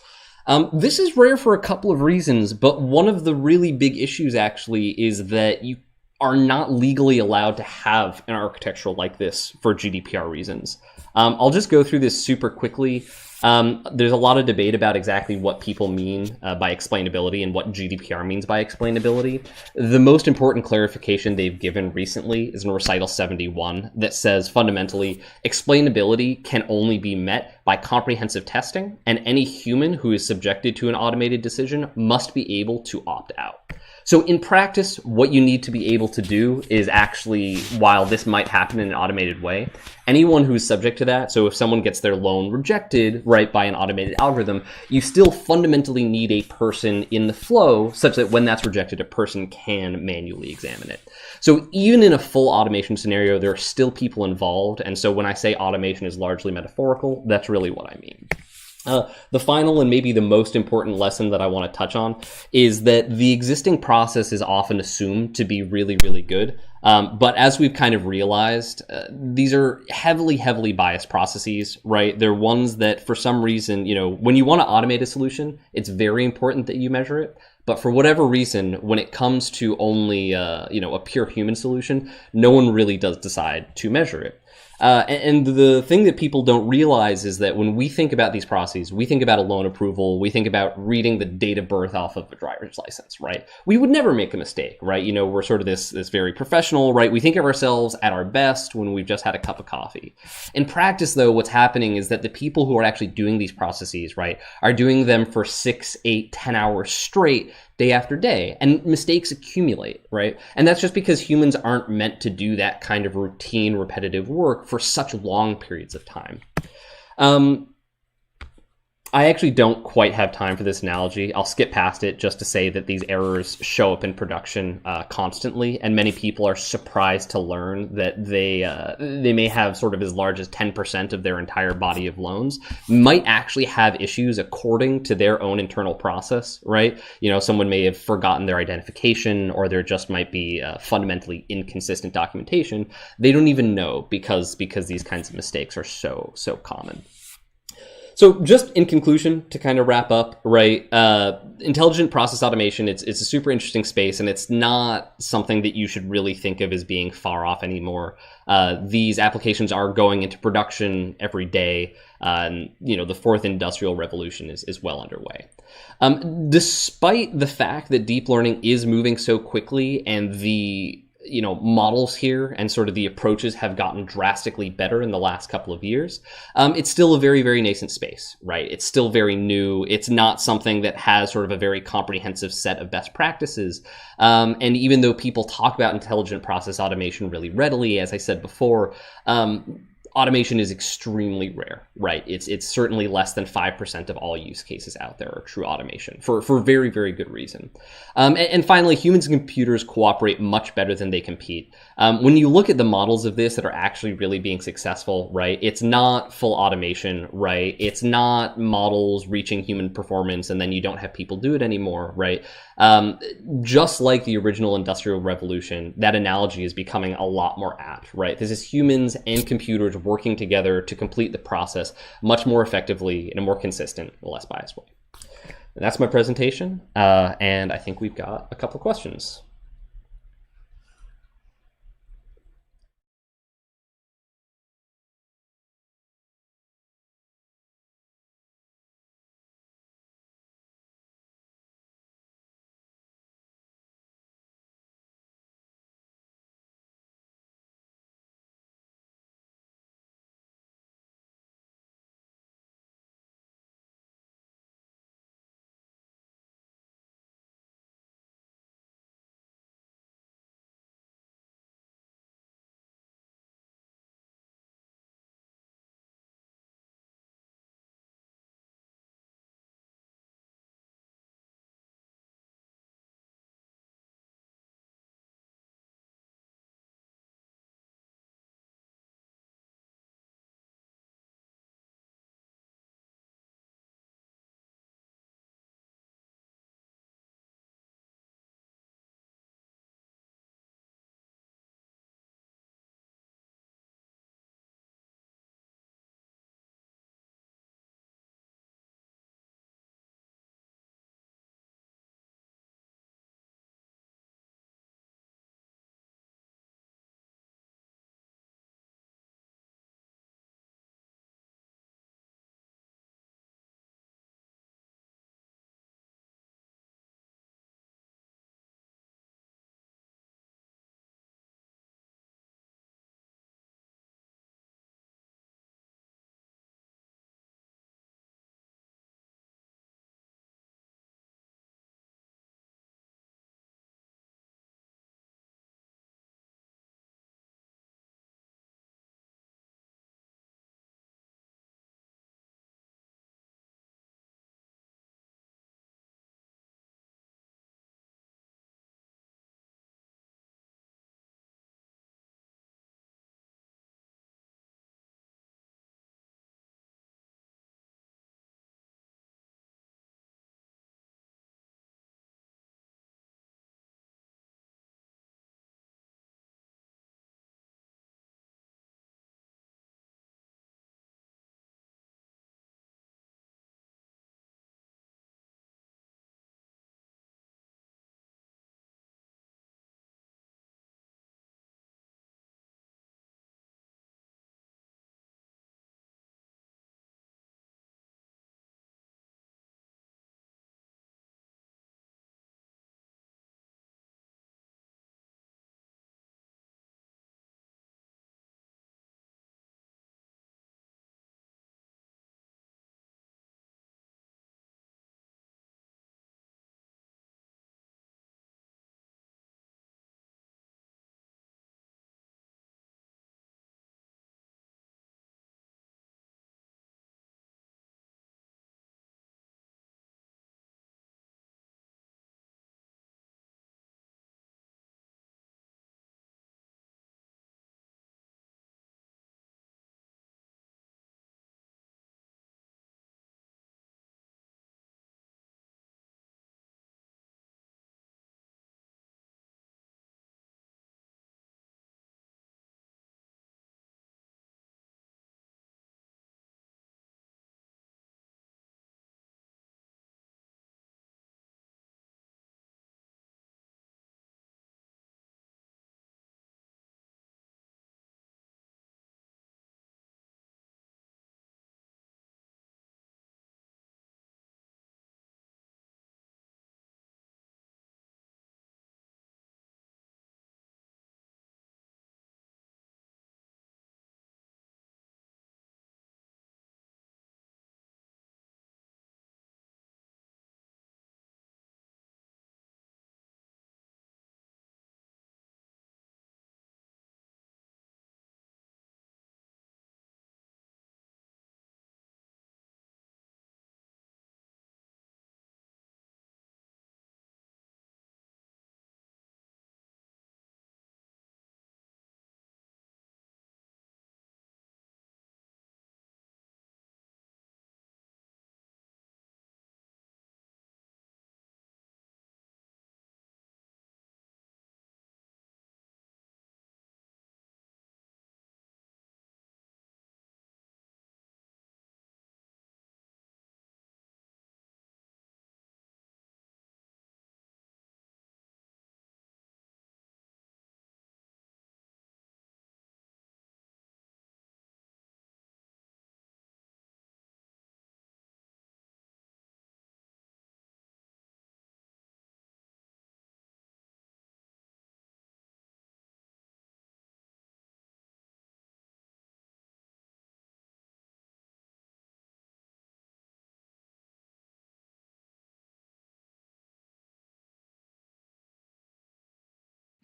This is rare for a couple of reasons, but one of the really big issues actually is that you are not legally allowed to have an architecture like this for GDPR reasons. I'll just go through this super quickly. There's a lot of debate about exactly what people mean by explainability and what GDPR means by explainability. The most important clarification they've given recently is in Recital 71 that says fundamentally explainability can only be met by comprehensive testing, and any human who is subjected to an automated decision must be able to opt out. So in practice, what you need to be able to do is actually, while this might happen in an automated way, anyone who's subject to that, so if someone gets their loan rejected, right, by an automated algorithm, you still fundamentally need a person in the flow such that when that's rejected, a person can manually examine it. So even in a full automation scenario, there are still people involved. And so when I say automation is largely metaphorical, that's really what I mean. The final and maybe the most important lesson that I want to touch on is that the existing process is often assumed to be really, really good. But as we've kind of realized, these are heavily biased processes, right? They're ones that for some reason, when you want to automate a solution, it's very important that you measure it. But for whatever reason, when it comes to only, a pure human solution, no one really does decide to measure it. And the thing that people don't realize is that when we think about these processes, we think about a loan approval, we think about reading the date of birth off of a driver's license, right? We would never make a mistake, right? We're sort of this very professional, right? We think of ourselves at our best when we've just had a cup of coffee. In practice, though, what's happening is that the people who are actually doing these processes, right, are doing them for 6, 8, 10 hours straight, day after day, and mistakes accumulate, right? And that's just because humans aren't meant to do that kind of routine, repetitive work for such long periods of time. I actually don't quite have time for this analogy. I'll skip past it just to say that these errors show up in production constantly, and many people are surprised to learn that they may have sort of as large as 10% of their entire body of loans might actually have issues according to their own internal process, right? Someone may have forgotten their identification, or there just might be fundamentally inconsistent documentation. They don't even know because these kinds of mistakes are so common. So just in conclusion, to kind of wrap up, right, intelligent process automation, it's a super interesting space, and it's not something that you should really think of as being far off anymore. These applications are going into production every day. And, the fourth industrial revolution is well underway. Despite the fact that deep learning is moving so quickly and the models here and sort of the approaches have gotten drastically better in the last couple of years, it's still a very, very nascent space, right? It's still very new. It's not something that has sort of a very comprehensive set of best practices. And even though people talk about intelligent process automation really readily, as I said before, automation is extremely rare, right? It's certainly less than 5% of all use cases out there are true automation for very, very good reason. And finally, humans and computers cooperate much better than they compete. When you look at the models of this that are actually really being successful, right? It's not full automation, right? It's not models reaching human performance and then you don't have people do it anymore, right? Just like the original Industrial Revolution, that analogy is becoming a lot more apt, right? This is humans and computers working together to complete the process much more effectively in a more consistent, less biased way. And that's my presentation, and I think we've got a couple of questions.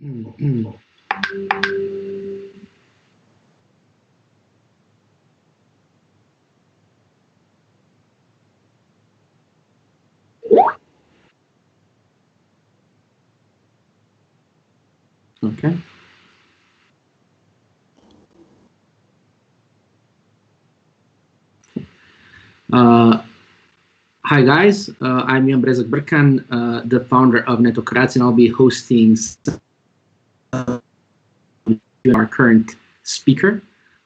Okay. Hi guys, I'm Jan Brezak Brkan, the founder of Netocrats, and I'll be hosting our current speaker.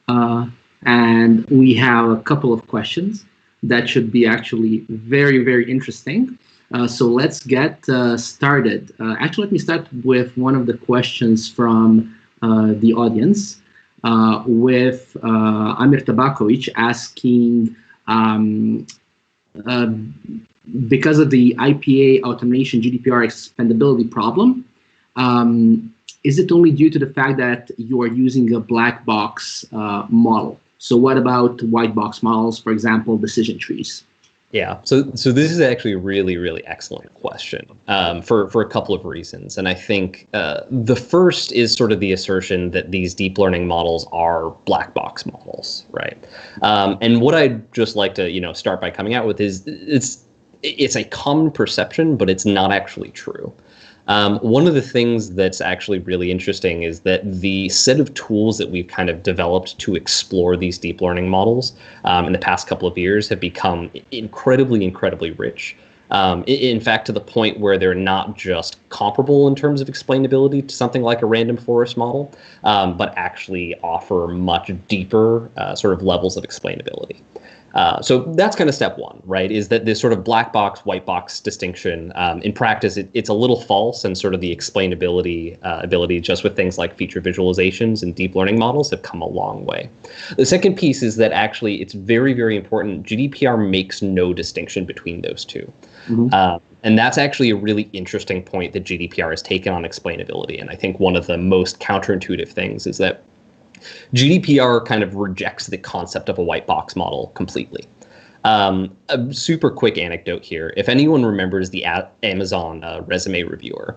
And we have a couple of questions that should be actually very, very interesting. So let's get started. Actually, let me start with one of the questions from the audience, with Amir Tabakovic asking, because of the IPA automation GDPR expandability problem, is it only due to the fact that you are using a black box model? So what about white box models, for example, decision trees? Yeah, so this is actually a really, really excellent question for a couple of reasons. And I think the first is sort of the assertion that these deep learning models are black box models, right? And what I'd just like to start by coming out with is it's a common perception, but it's not actually true. One of the things that's actually really interesting is that the set of tools that we've kind of developed to explore these deep learning models in the past couple of years have become incredibly, incredibly rich. In fact, to the point where they're not just comparable in terms of explainability to something like a random forest model, but actually offer much deeper sort of levels of explainability. So that's kind of step one, right? Is that this sort of black box, white box distinction, in practice, it's a little false, and sort of the explainability ability just with things like feature visualizations and deep learning models have come a long way. The second piece is that actually it's very, very important. GDPR makes no distinction between those two. And that's actually a really interesting point that GDPR has taken on explainability. And I think one of the most counterintuitive things is that GDPR kind of rejects the concept of a white box model completely. A super quick anecdote here. If anyone remembers the Amazon resume reviewer,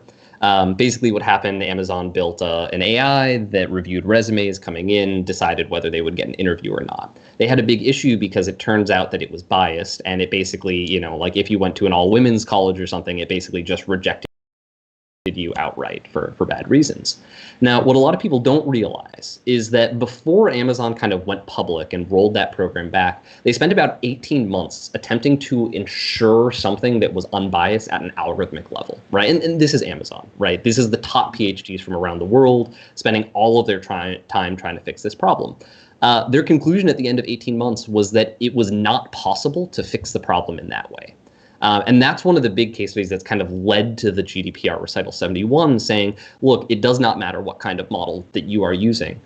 basically what happened, Amazon built an AI that reviewed resumes coming in, decided whether they would get an interview or not. They had a big issue because it turns out that it was biased, and it basically, like if you went to an all-women's college or something, it basically just rejected you outright for bad reasons. Now, what a lot of people don't realize is that before Amazon kind of went public and rolled that program back, they spent about 18 months attempting to ensure something that was unbiased at an algorithmic level, right? And this is Amazon, right? This is the top PhDs from around the world spending all of their time trying to fix this problem. Their conclusion at the end of 18 months was that it was not possible to fix the problem in that way. And that's one of the big case studies that's kind of led to the GDPR Recital 71 saying, look, it does not matter what kind of model that you are using.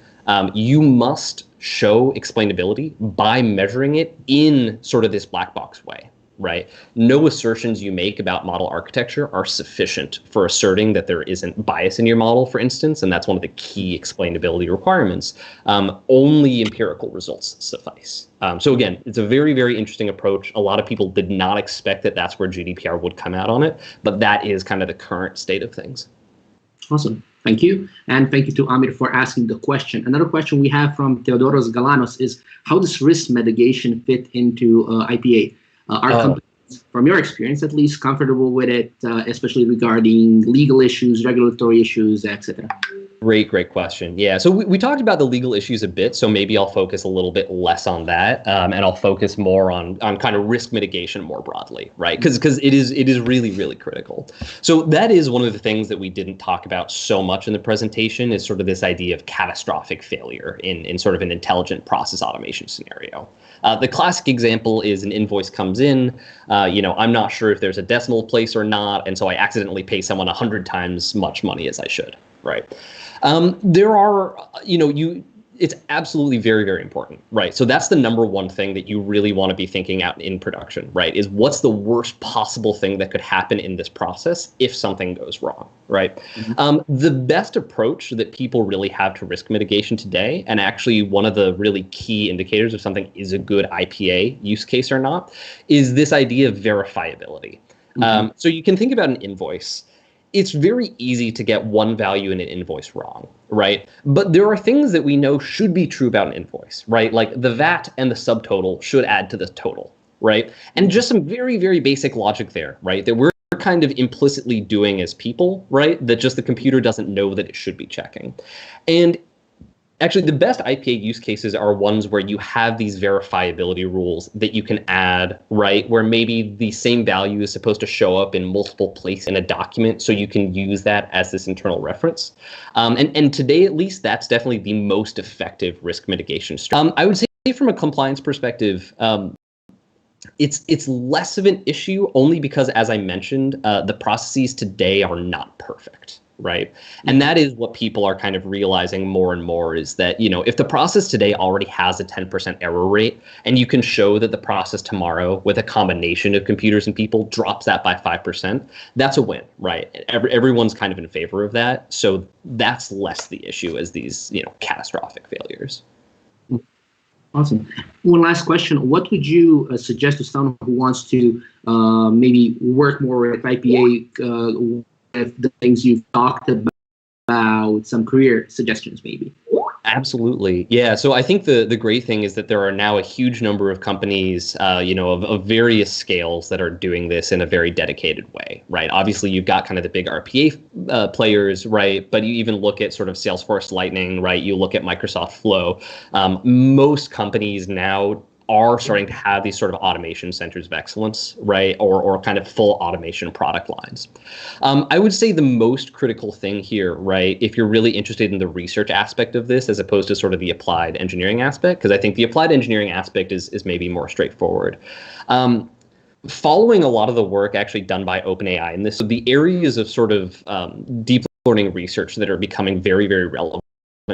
You must show explainability by measuring it in sort of this black box way, right? No assertions you make about model architecture are sufficient for asserting that there isn't bias in your model, for instance, and that's one of the key explainability requirements. Only empirical results suffice. So again, it's a very, very interesting approach. A lot of people did not expect that that's where GDPR would come out on it, but that is kind of the current state of things. Awesome. Thank you. And thank you to Amir for asking the question. Another question we have from Theodoros Galanos is, how does risk mitigation fit into IPA? Are companies, from your experience at least, comfortable with it, especially regarding legal issues, regulatory issues, etc.? Great question. Yeah, so we talked about the legal issues a bit, so maybe I'll focus a little bit less on that, and I'll focus more on kind of risk mitigation more broadly, right? Because it is really, really critical. So that is one of the things that we didn't talk about so much in the presentation, is sort of this idea of catastrophic failure in sort of an intelligent process automation scenario. The classic example is an invoice comes in, I'm not sure if there's a decimal place or not, and so I accidentally pay someone 100 times much money as I should, right? There are, it's absolutely very, very important, right? So that's the number one thing that you really want to be thinking out in production, right? Is what's the worst possible thing that could happen in this process if something goes wrong, right? The best approach that people really have to risk mitigation today, and actually one of the really key indicators of something is a good IPA use case or not, is this idea of verifiability. So you can think about an invoice. it's very easy to get one value in an invoice wrong, right? But there are things that we know should be true about an invoice, right? Like the VAT and the subtotal should add to the total, right? And just some very, very basic logic there, right? That we're kind of implicitly doing as people, right? That just the computer doesn't know that it should be checking. And actually, the best IPA use cases are ones where you have these verifiability rules that you can add, right? Where maybe the same value is supposed to show up in multiple places in a document, so you can use that as this internal reference. And today, at least, that's definitely the most effective risk mitigation strategy. I would say from a compliance perspective, it's less of an issue only because, as I mentioned, the processes today are not perfect. Right. And that is what people are kind of realizing more and more is that, you know, if the process today already has a 10% error rate and you can show that the process tomorrow with a combination of computers and people drops that by 5%, that's a win. Right. Everyone's kind of in favor of that. So that's less the issue as these, you know, catastrophic failures. Awesome. One last question. What would you suggest to someone who wants to maybe work more with IPA? If the things you've talked about, some career suggestions maybe. Absolutely. Yeah. So I think the great thing is that there are now a huge number of companies, of various scales that are doing this in a very dedicated way, right? Obviously, you've got kind of the big RPA players, right? But you even look at sort of Salesforce Lightning, right? You look at Microsoft Flow. Most companies now are starting to have these sort of automation centers of excellence, right? Or kind of full automation product lines. I would say the most critical thing here, right, if you're really interested in the research aspect of this as opposed to sort of the applied engineering aspect, because I think the applied engineering aspect is maybe more straightforward. Following a lot of the work actually done by OpenAI, and this the areas of sort of deep learning research that are becoming very, very relevant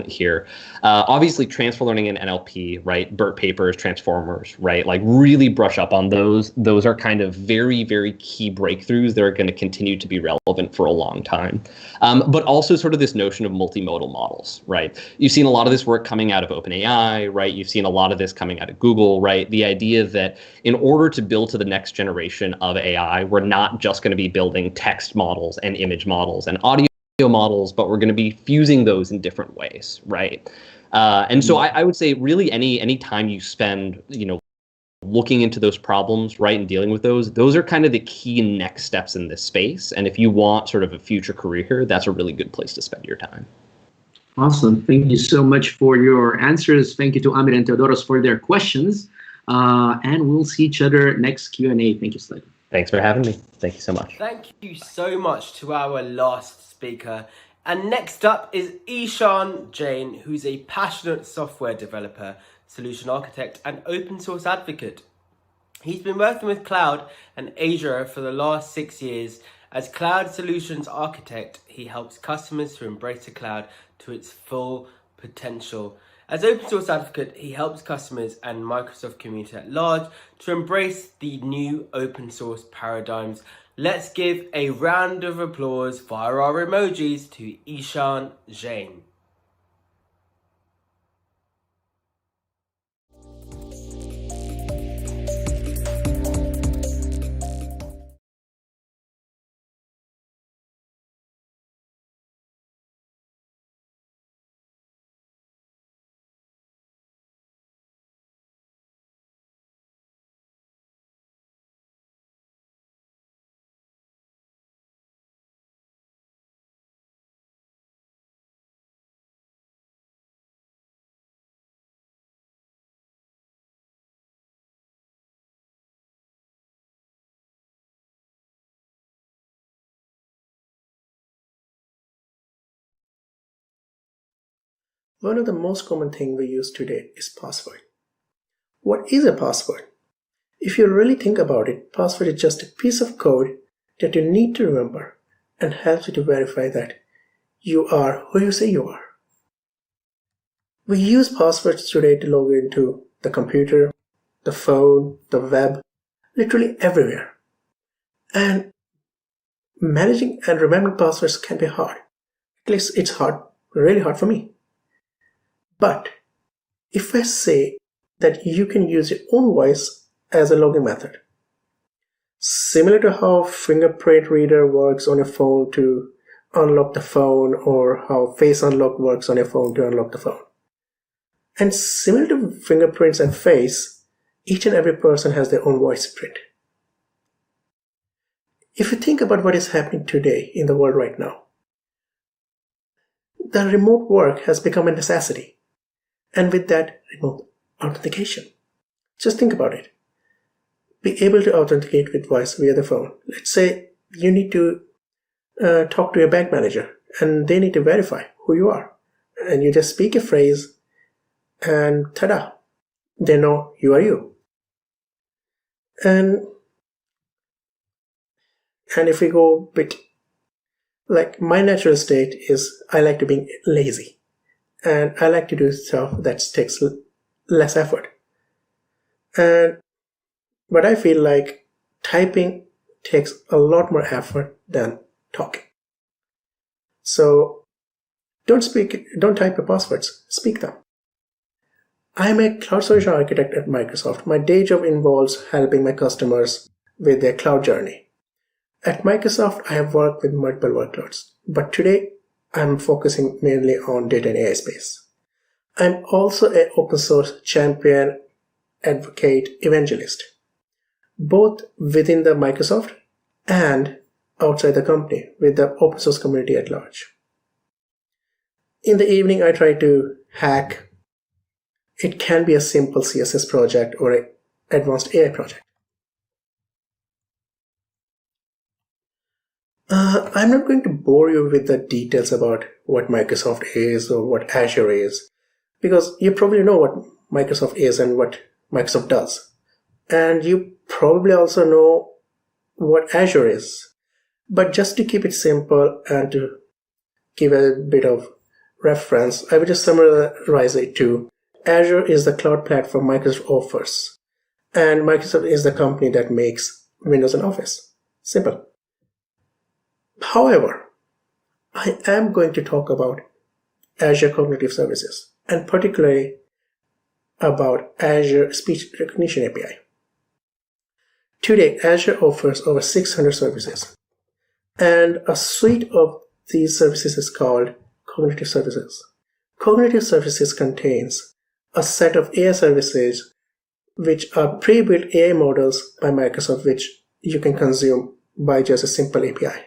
here. Obviously, transfer learning and NLP, right? BERT papers, transformers, right? Like really brush up on those. Those are kind of very, very key breakthroughs that are going to continue to be relevant for a long time. But also sort of this notion of multimodal models, right? You've seen a lot of this work coming out of OpenAI, right? You've seen a lot of this coming out of Google, right? The idea that in order to build to the next generation of AI, we're not just going to be building text models and image models and audio models, but we're going to be fusing those in different ways, right? And so I would say really any time you spend, looking into those problems, right, and dealing with those are kind of the key next steps in this space. And if you want sort of a future career here, that's a really good place to spend your time. Awesome. Thank you so much for your answers. Thank you to Amir and Theodoros for their questions. And we'll see each other next Q&A. Thank you, Slade. Thanks for having me. Thank you so much. Thank you so much to our last speaker. And next up is Ishan Jain, who's a passionate software developer, solution architect, and open source advocate. He's been working with cloud and Azure for the last 6 years. As cloud solutions architect, he helps customers to embrace the cloud to its full potential. As open source advocate, he helps customers and Microsoft community at large to embrace the new open source paradigms. Let's give a round of applause via our emojis to Ishan Jain. One of the most common things we use today is password. What is a password? If you really think about it, password is just a piece of code that you need to remember and helps you to verify that you are who you say you are. We use passwords today to log into the computer, the phone, the web, literally everywhere. And managing and remembering passwords can be hard. At least it's hard, really hard for me. But if I say that you can use your own voice as a login method, Similar to how fingerprint reader works on your phone to unlock the phone, or how face unlock works on your phone to unlock the phone. And similar to fingerprints and face, each and every person has their own voice print. If you think about what is happening today in the world right now, the remote work has become a necessity. And with that, remote authentication. Just think about it. Be able to authenticate with voice via the phone. Let's say you need to talk to your bank manager and they need to verify who you are. And you just speak a phrase and ta-da, they know you are you. And if we go a bit, like my natural state is I like to be lazy. And I like to do stuff that takes less effort. But I feel like typing takes a lot more effort than talking. So don't type your passwords, speak them. I'm a cloud solution architect at Microsoft. My day job involves helping my customers with their cloud journey. At Microsoft, I have worked with multiple workloads, but today I'm focusing mainly on data and AI space. I'm also an open source champion, advocate, evangelist, both within the Microsoft and outside the company with the open source community at large. In the evening, I try to hack. It can be a simple CSS project or an advanced AI project. I'm not going to bore you with the details about what Microsoft is or what Azure is, because you probably know what Microsoft is and what Microsoft does. And you probably also know what Azure is. But just to keep it simple and to give a bit of reference, I will just summarize it to Azure is the cloud platform Microsoft offers, and Microsoft is the company that makes Windows and Office. Simple. However, I am going to talk about Azure Cognitive Services, and particularly about Azure Speech Recognition API. Today, Azure offers over 600 services, and a suite of these services is called Cognitive Services. Cognitive Services contains a set of AI services which are pre-built AI models by Microsoft, which you can consume by just a simple API.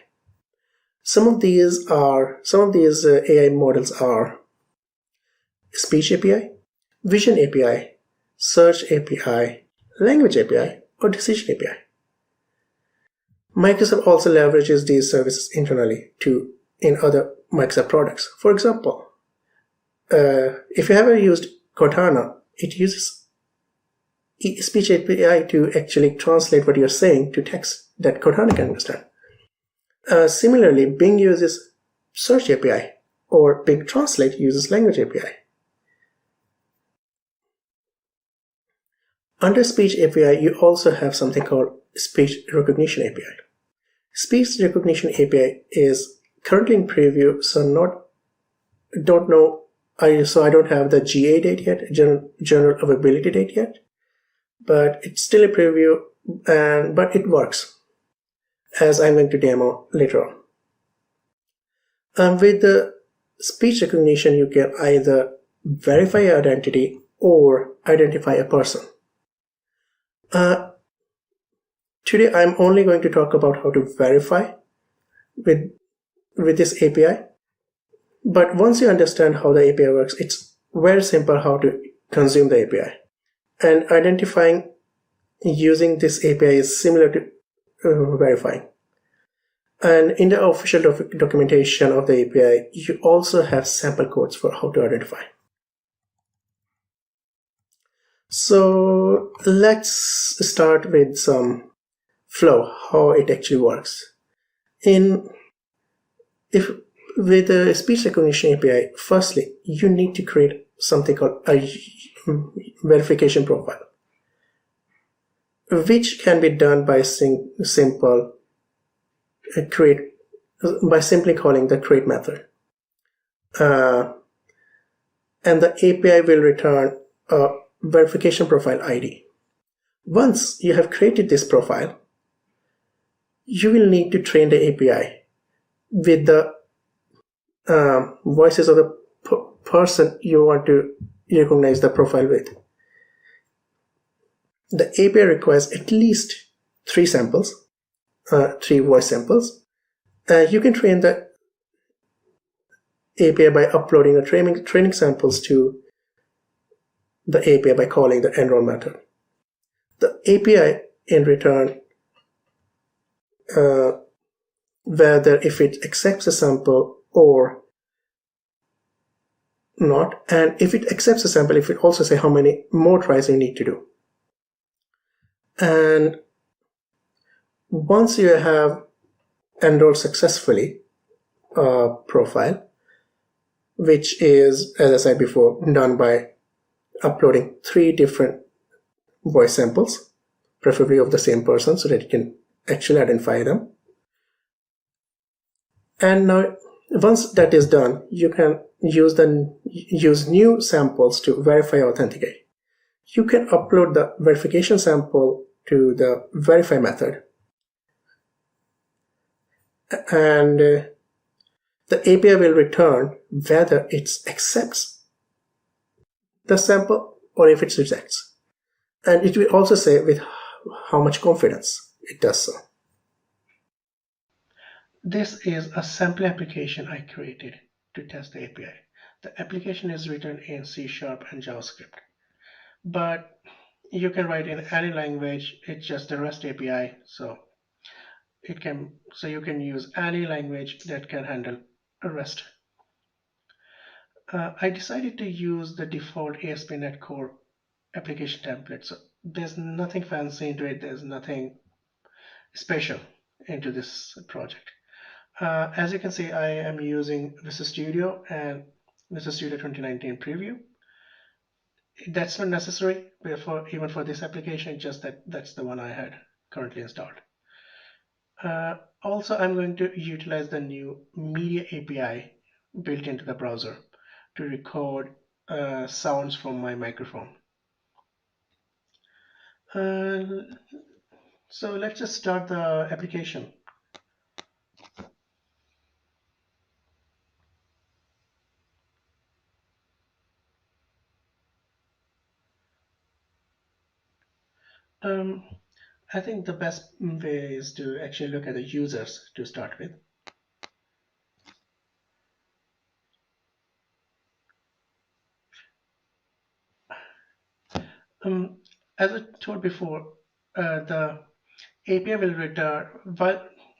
Some of these AI models are Speech API, Vision API, Search API, Language API, or Decision API. Microsoft also leverages these services internally in other Microsoft products. For example, if you ever used Cortana, it uses Speech API to actually translate what you're saying to text that Cortana can understand. Similarly, Bing uses Search API, or Bing Translate uses Language API. Under Speech API, you also have something called Speech Recognition API. Speech Recognition API is currently in preview, so I don't have the GA date yet, general availability date yet, but it's still a preview, but it works, as I'm going to demo later on. With the speech recognition, you can either verify your identity or identify a person. Today, I'm only going to talk about how to verify with this API. But once you understand how the API works, it's very simple how to consume the API. And identifying using this API is similar to verifying. And in the official documentation of the API, you also have sample codes for how to identify. So let's start with some flow, how it actually works. With the speech recognition API, firstly, you need to create something called a verification profile, which can be done by simply calling the create method. And the API will return a verification profile ID. Once you have created this profile, you will need to train the API with the voices of the person you want to recognize the profile with. The API requires at least 3 samples, 3 voice samples. You can train the API by uploading the training samples to the API by calling the enroll method. The API in return, whether if it accepts a sample or not, and if it accepts a sample, if it also say how many more tries you need to do. And once you have enrolled successfully a profile, which is, as I said before, done by uploading 3 different voice samples, preferably of the same person, so that you can actually identify them. And now, once that is done, you can use new samples to verify or authenticate. You can upload the verification sample to the verify method, and the API will return whether it accepts the sample or if it rejects. And it will also say with how much confidence it does so. This is a sample application I created to test the API. The application is written in C# and JavaScript, but you can write in any language. It's just a REST API, so you can use any language that can handle a REST. I decided to use the default ASP.NET Core application template, so there's nothing fancy into it. There's nothing special into this project. As you can see, I am using Visual Studio and Visual Studio 2019 Preview. That's not necessary even for this application, just that's the one I had currently installed. Also, I'm going to utilize the new Media API built into the browser to record sounds from my microphone. So let's just start the application. I think the best way is to actually look at the users to start with. As I told before, the API will return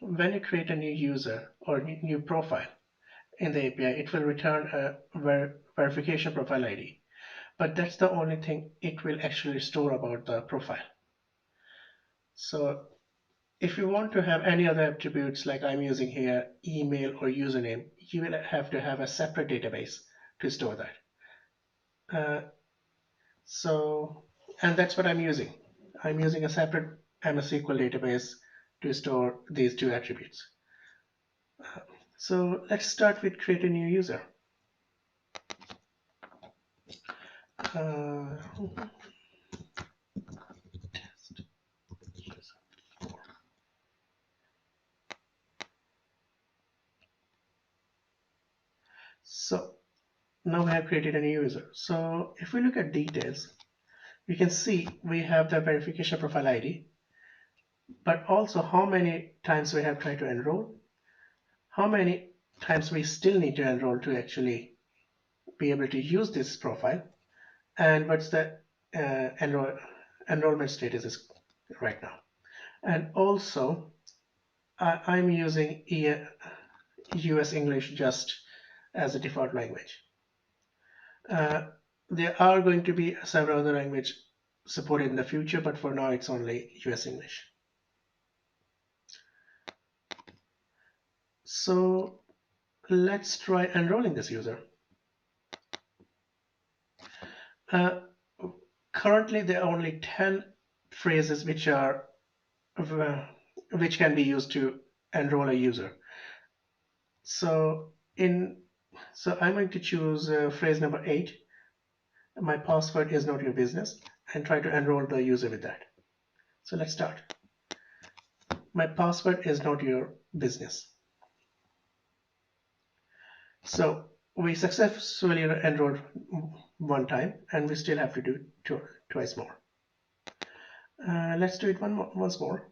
when you create a new user or new profile in the API, it will return a verification profile ID. But that's the only thing it will actually store about the profile. So if you want to have any other attributes like I'm using here, email or username, you will have to have a separate database to store that. And that's what I'm using. I'm using a separate MS SQL database to store these 2 attributes. So let's start with create a new user. So now we have created a new user. So if we look at details, we can see we have the verification profile ID, but also how many times we have tried to enroll, how many times we still need to enroll to actually be able to use this profile, and what's the enrollment status is right now. And also I'm using US English just as a default language. There are going to be several other languages supported in the future, but for now it's only US English. So let's try enrolling this user. Currently there are only 10 phrases which can be used to enroll a user. So I'm going to choose phrase number 8. My password is not your business, and try to enroll the user with that. So let's start. my password is not your business. So we successfully enrolled one time, and we still have to do twice more. Let's do it once more.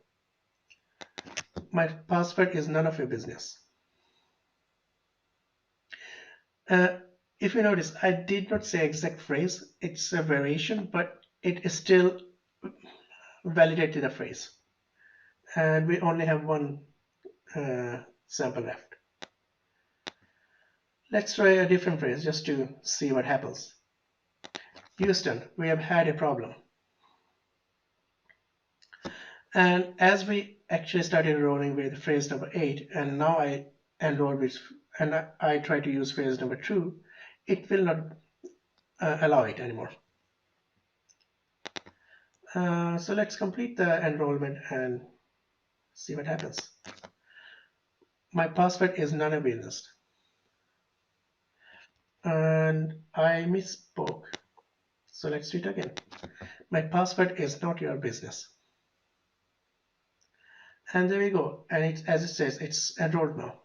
My password is none of your business. If you notice, I did not say exact phrase. It's a variation, but it is still validated a phrase. And we only have one sample left. Let's try a different phrase just to see what happens. Houston, we have had a problem. And as we actually started rolling with phrase number 8, and now I enroll with, and I try to use phrase number 2, it will not allow it anymore. So let's complete the enrollment and see what happens. My password is none of business. And I misspoke. So let's do it again. My password is not your business. And there we go. And it, as it says, it's enrolled now.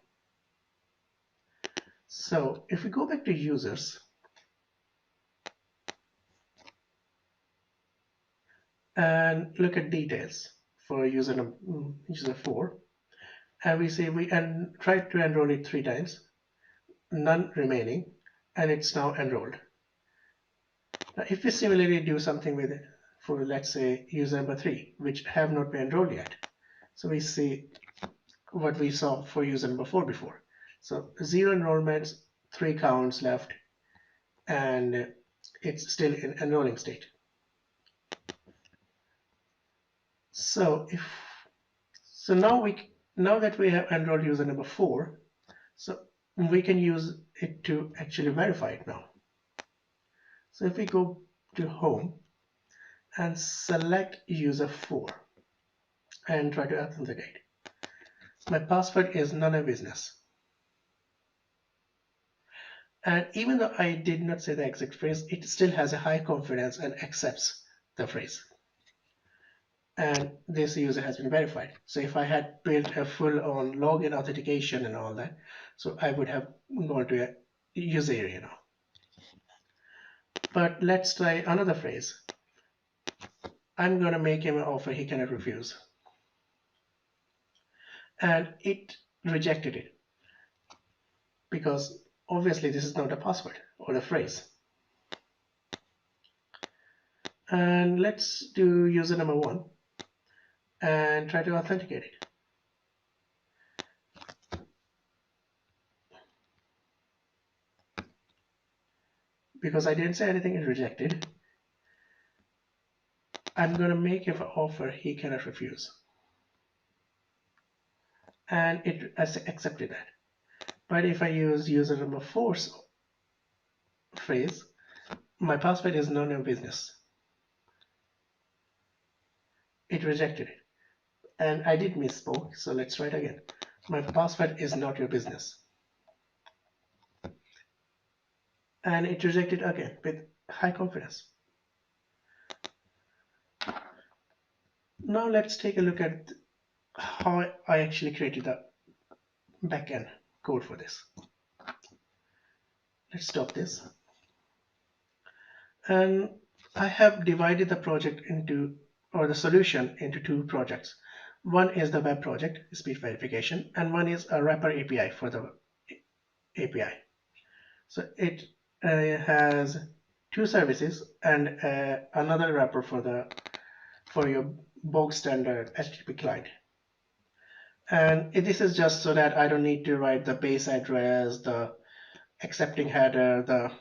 So if we go back to users, and look at details for user 4, and we say we tried to enroll it 3 times, none remaining, and it's now enrolled. Now if we similarly do something with it for, let's say, user number 3, which have not been enrolled yet, so we see what we saw for user number 4 before. So 0 enrollments, 3 counts left, and it's still in enrolling state. So now that we have enrolled user number 4, so we can use it to actually verify it now. So if we go to home and select user 4 and try to authenticate, my password is none of business. And even though I did not say the exact phrase, it still has a high confidence and accepts the phrase. And this user has been verified. So if I had built a full-on login authentication and all that, so I would have gone to a user area now. But let's try another phrase. I'm going to make him an offer he cannot refuse. And it rejected it, because obviously this is not a password or a phrase. And let's do user number 1 and try to authenticate it. Because I didn't say anything, it rejected. I'm going to make him an offer he cannot refuse. And it accepted that. But if I use user number 4's phrase, my password is none of your business, it rejected it. And I did misspoke, so let's try it again. My password is not your business. And it rejected again with high confidence. Now let's take a look at how I actually created the backend code for this. Let's stop this. And I have divided the project into, or the solution into 2 projects. One is the web project, speed verification, and one is a wrapper API for the API. So it has 2 services and another wrapper for your bog standard HTTP client. And this is just so that I don't need to write the base address, the accepting header, the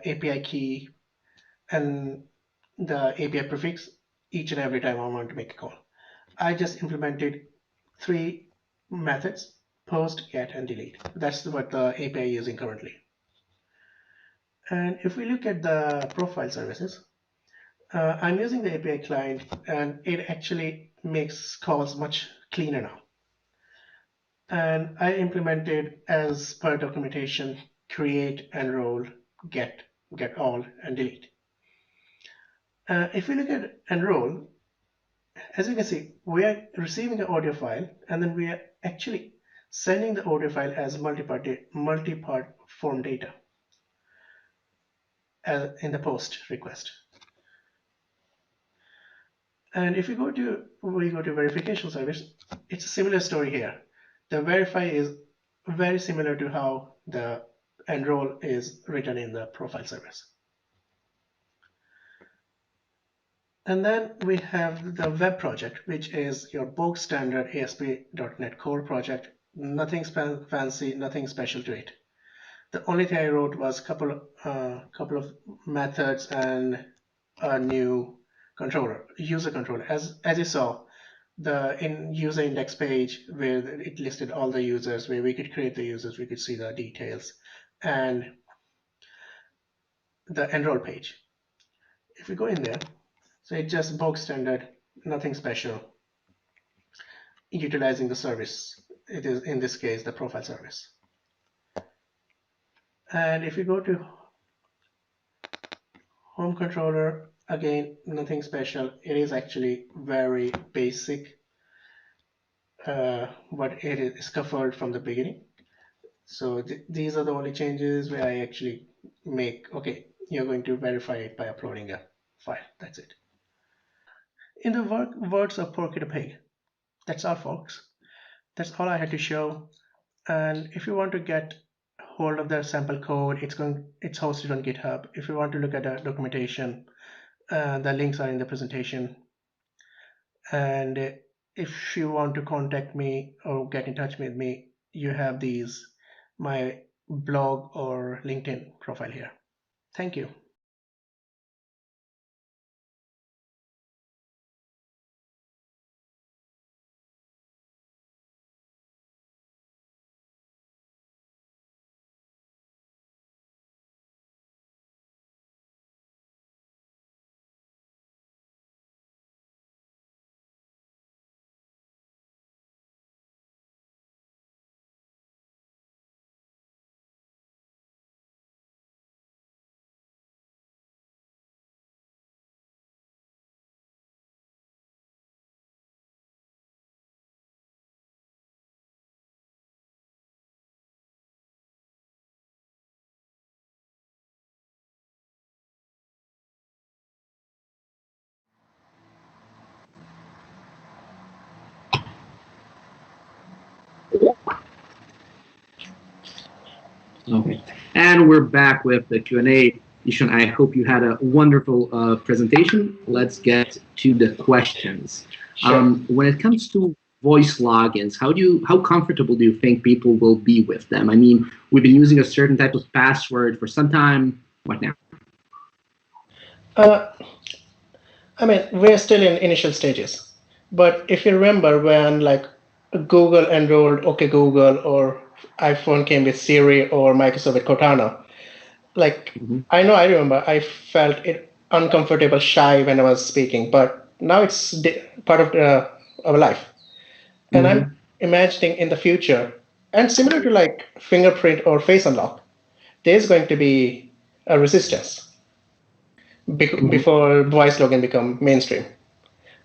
API key, and the API prefix each and every time I want to make a call. I just implemented 3 methods: post, get, and delete. That's what the API is using currently. And if we look at the profile services, I'm using the API client, and it actually makes calls much cleaner now. And I implemented, as per documentation, create, enroll, get all, and delete. If we look at enroll, as you can see, we are receiving an audio file, and then we are actually sending the audio file as multi-part form data in the post request. And if we go to verification service, it's a similar story here. The verify is very similar to how the enroll is written in the profile service. And then we have the web project, which is your bog standard ASP.NET Core project. Nothing fancy, nothing special to it. The only thing I wrote was couple of methods and a new controller, user controller. As you saw, the user index page where it listed all the users, where we could create the users, we could see the details, and the enroll page. If we go in there, so it's just bog standard, nothing special, utilizing the service. It is, in this case, the profile service. And if you go to home controller, again, nothing special. It is actually very basic, but it is scaffold from the beginning. So these are the only changes where I actually make, okay, you're going to verify it by uploading a file. That's it. In the words of Porky the Pig, that's all, folks. That's all I had to show. And if you want to get hold of the sample code, it's hosted on GitHub. If you want to look at the documentation, the links are in the presentation. And if you want to contact me or get in touch with me, you have my blog or LinkedIn profile here. Thank you. Okay, and we're back with the Q&A. Ishan, I hope you had a wonderful presentation. Let's get to the questions. Sure. When it comes to voice logins, how comfortable do you think people will be with them? I mean, we've been using a certain type of password for some time. What now? I mean, we're still in initial stages. But if you remember when like Google enrolled OK Google, or iPhone came with Siri, or Microsoft with Cortana, like I remember I felt uncomfortable, shy when I was speaking, but now it's part of our life. And I'm imagining in the future, and similar to like fingerprint or face unlock, there's going to be a resistance before voice login become mainstream.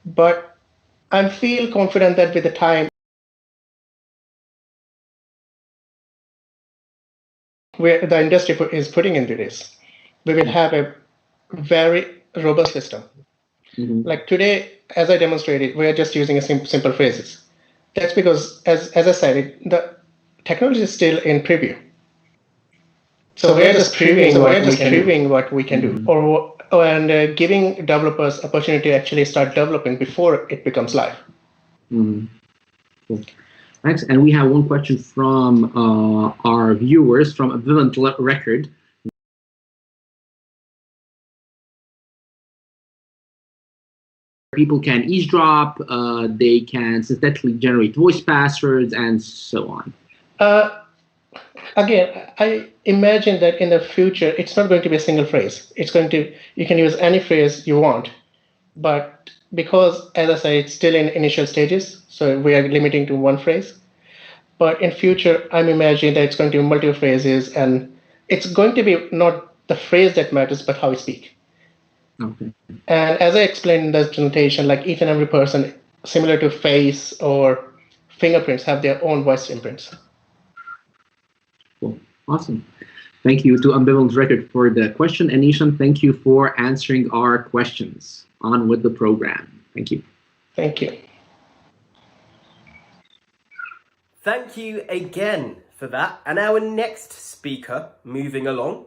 But I feel confident that with the time, where the industry is putting into this, we will have a very robust system. Like today, as I demonstrated, we are just using a simple phrases. That's because, as I said, the technology is still in preview. So we're just previewing what we can do, and giving developers opportunity to actually start developing before it becomes live. Cool. Thanks. And we have one question from our viewers from a Vivint Record. People can eavesdrop, they can synthetically generate voice passwords, and so on. Again, I imagine that in the future, it's not going to be a single phrase. You can use any phrase you want, but because, as I say, it's still in initial stages, so we are limiting to one phrase. But in future, I'm imagining that it's going to be multiple phrases, and it's going to be not the phrase that matters, but how we speak. Okay. And as I explained in the presentation, like each and every person, similar to face or fingerprints, have their own voice imprints. Cool. Awesome. Thank you to Ambivalent Record for the question. And Ishan, thank you for answering our questions. On with the program. Thank you. Thank you. Thank you again for that. And our next speaker, moving along,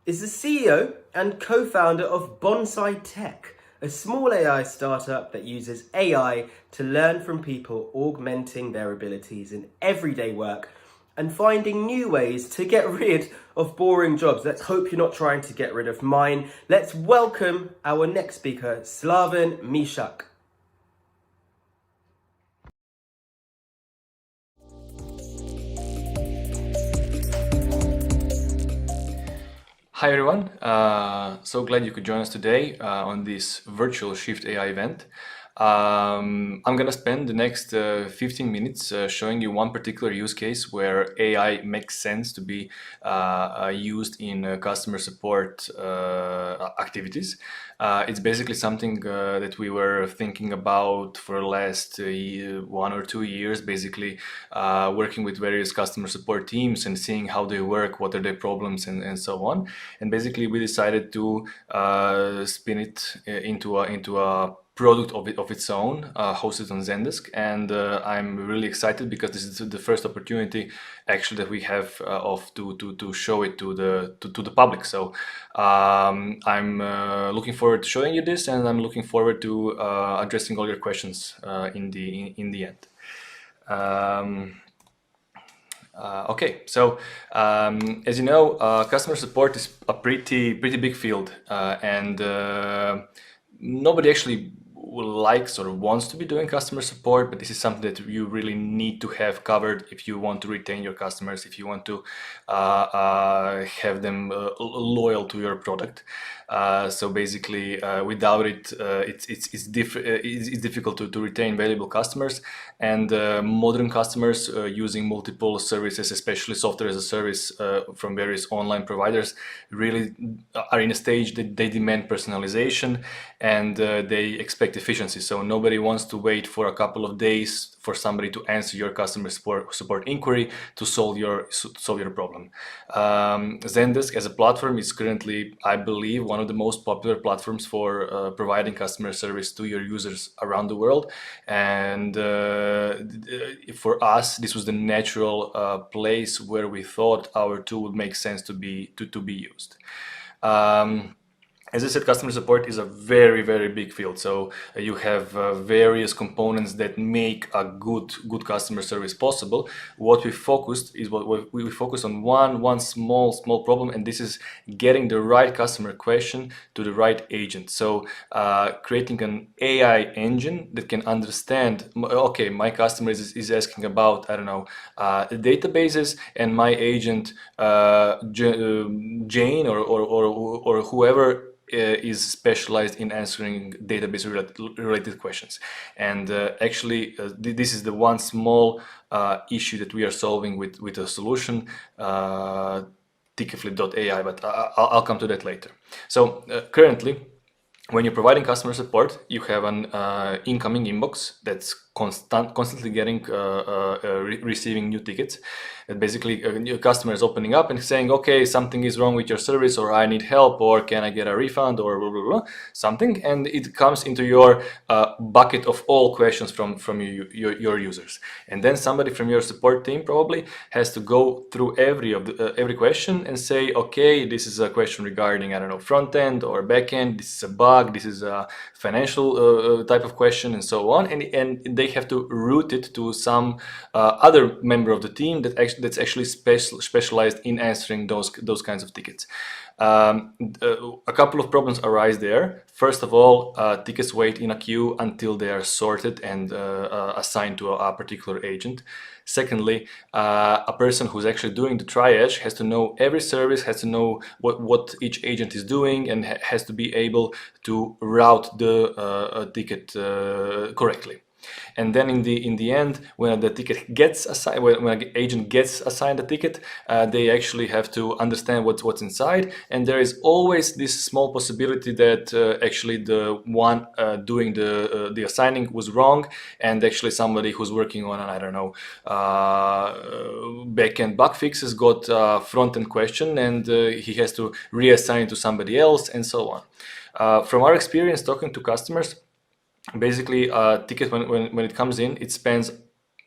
is the CEO and co-founder of Bonsai Tech, a small AI startup that uses AI to learn from people, augmenting their abilities in everyday work and finding new ways to get rid of boring jobs. Let's hope you're not trying to get rid of mine. Let's welcome our next speaker, Slaven Mishak. Hi everyone, so glad you could join us today on this virtual Shift AI event. I'm gonna spend the next 15 minutes showing you one particular use case where AI makes sense to be used in customer support activities. It's basically something that we were thinking about for the last 1 or 2 years, basically working with various customer support teams and seeing how they work, what are their problems, and so on. And basically we decided to spin it into a product of its own, hosted on Zendesk, and I'm really excited because this is the first opportunity actually that we have to show it to the public. So I'm looking forward to showing you this, and I'm looking forward to addressing all your questions in the end. Okay, so as you know, customer support is a pretty big field, and nobody actually likes or wants to be doing customer support, but this is something that you really need to have covered if you want to retain your customers, if you want to have them loyal to your product. So basically, without it, it's difficult to retain valuable customers, and modern customers using multiple services, especially software as a service from various online providers, really are in a stage that they demand personalization and they expect efficiency. So nobody wants to wait for a couple of days for somebody to answer your customer support inquiry to solve your problem. Zendesk as a platform is currently, I believe, one of the most popular platforms for providing customer service to your users around the world. And for us, this was the natural place where we thought our tool would make sense to be used. As I said, customer support is a very big field. So you have various components that make a good customer service possible. What we focused is we focused on one small problem, and this is getting the right customer question to the right agent. So creating an AI engine that can understand, okay, my customer is asking about, I don't know, databases, and my agent Jane or whoever is specialized in answering database related questions. And actually this is the one small issue that we are solving with a solution, Ticketflip.ai, but I'll come to that later. So currently, when you're providing customer support, you have an incoming inbox that's constantly getting receiving new tickets. And basically, a new customer is opening up and saying, okay, something is wrong with your service, or I need help, or can I get a refund, or blah, blah, blah, something. And it comes into your bucket of all questions from your users. And then somebody from your support team probably has to go through every question and say, okay, this is a question regarding, I don't know, front end or back end, this is a bug, this is a financial type of question, and so on. And they have to route it to some other member of the team that's actually specialized in answering those kinds of tickets. A couple of problems arise there. First of all, tickets wait in a queue until they are sorted and assigned to a particular agent. Secondly, a person who's actually doing the triage has to know every service, has to know what each agent is doing, and has to be able to route the ticket correctly. And then in the end, when the ticket gets assigned, when an agent gets assigned a ticket, they actually have to understand what's inside. And there is always this small possibility that actually the one doing the assigning was wrong, and actually somebody who's working on an, I don't know, backend bug fixes got a front-end question, and he has to reassign it to somebody else, and so on. From our experience talking to customers, basically a ticket when it comes in, it spends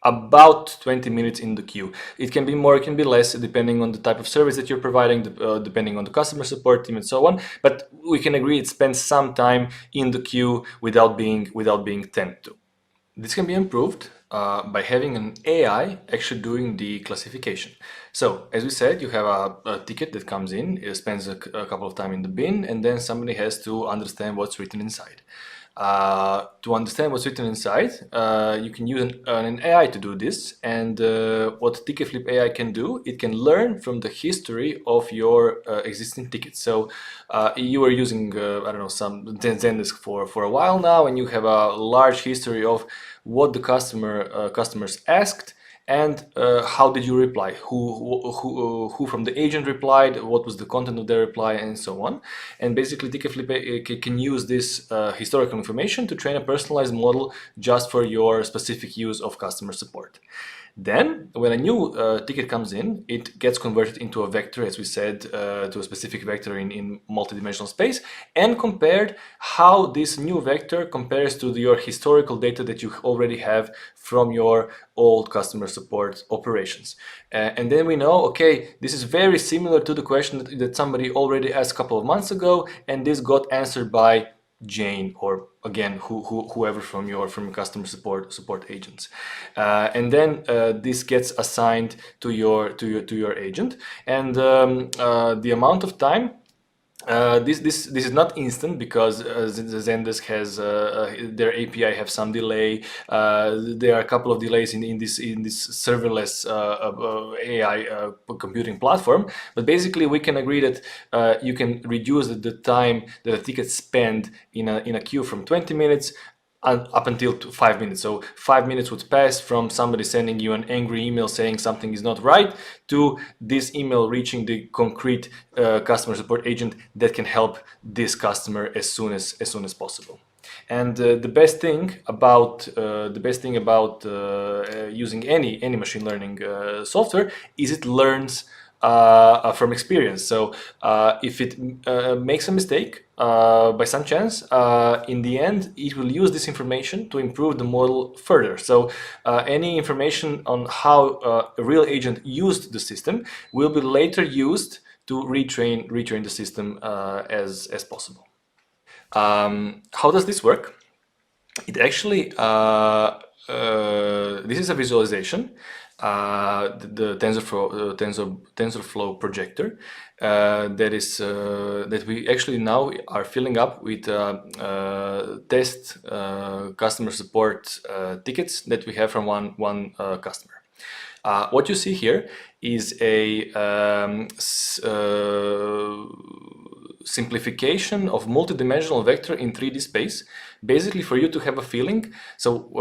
about 20 minutes in the queue. It can be more, it can be less, depending on the type of service that you're providing, depending on the customer support team and so on. But we can agree it spends some time in the queue without being tended to. This can be improved by having an AI actually doing the classification. So, as we said, you have a ticket that comes in, it spends a couple of time in the bin, and then somebody has to understand what's written inside. To understand what's written inside, you can use an AI to do this. And what Ticketflip AI can do, it can learn from the history of your existing tickets. So you are using, I don't know, some Zendesk for a while now, and you have a large history of what the customers asked, and how did you reply? Who from the agent replied? What was the content of their reply, and so on. And basically, Ticketflip can use this historical information to train a personalized model just for your specific use of customer support. Then, when a new ticket comes in, it gets converted into a vector, as we said, to a specific vector in multidimensional space, and compared how this new vector compares to your historical data that you already have from your old customer support operations. And then we know, okay, this is very similar to the question that somebody already asked a couple of months ago, and this got answered by Jane, or again whoever from your customer support agents, and then this gets assigned to your agent, and the amount of time. This is not instant, because Zendesk has their API have some delay. There are a couple of delays in this serverless AI computing platform. But basically, we can agree that you can reduce the time that a ticket spend in a queue from 20 minutes up until 5 minutes. So 5 minutes would pass from somebody sending you an angry email saying something is not right, to this email reaching the concrete customer support agent that can help this customer as soon as possible. And the best thing about using any machine learning software is it learns from experience. So if it makes a mistake by some chance, in the end it will use this information to improve the model further. So any information on how a real agent used the system will be later used to retrain the system as possible. How does this work? It actually this is a visualization. The TensorFlow projector that we actually now are filling up with test customer support tickets that we have from one customer. What you see here is a simplification of multidimensional vector in 3D space, basically for you to have a feeling. So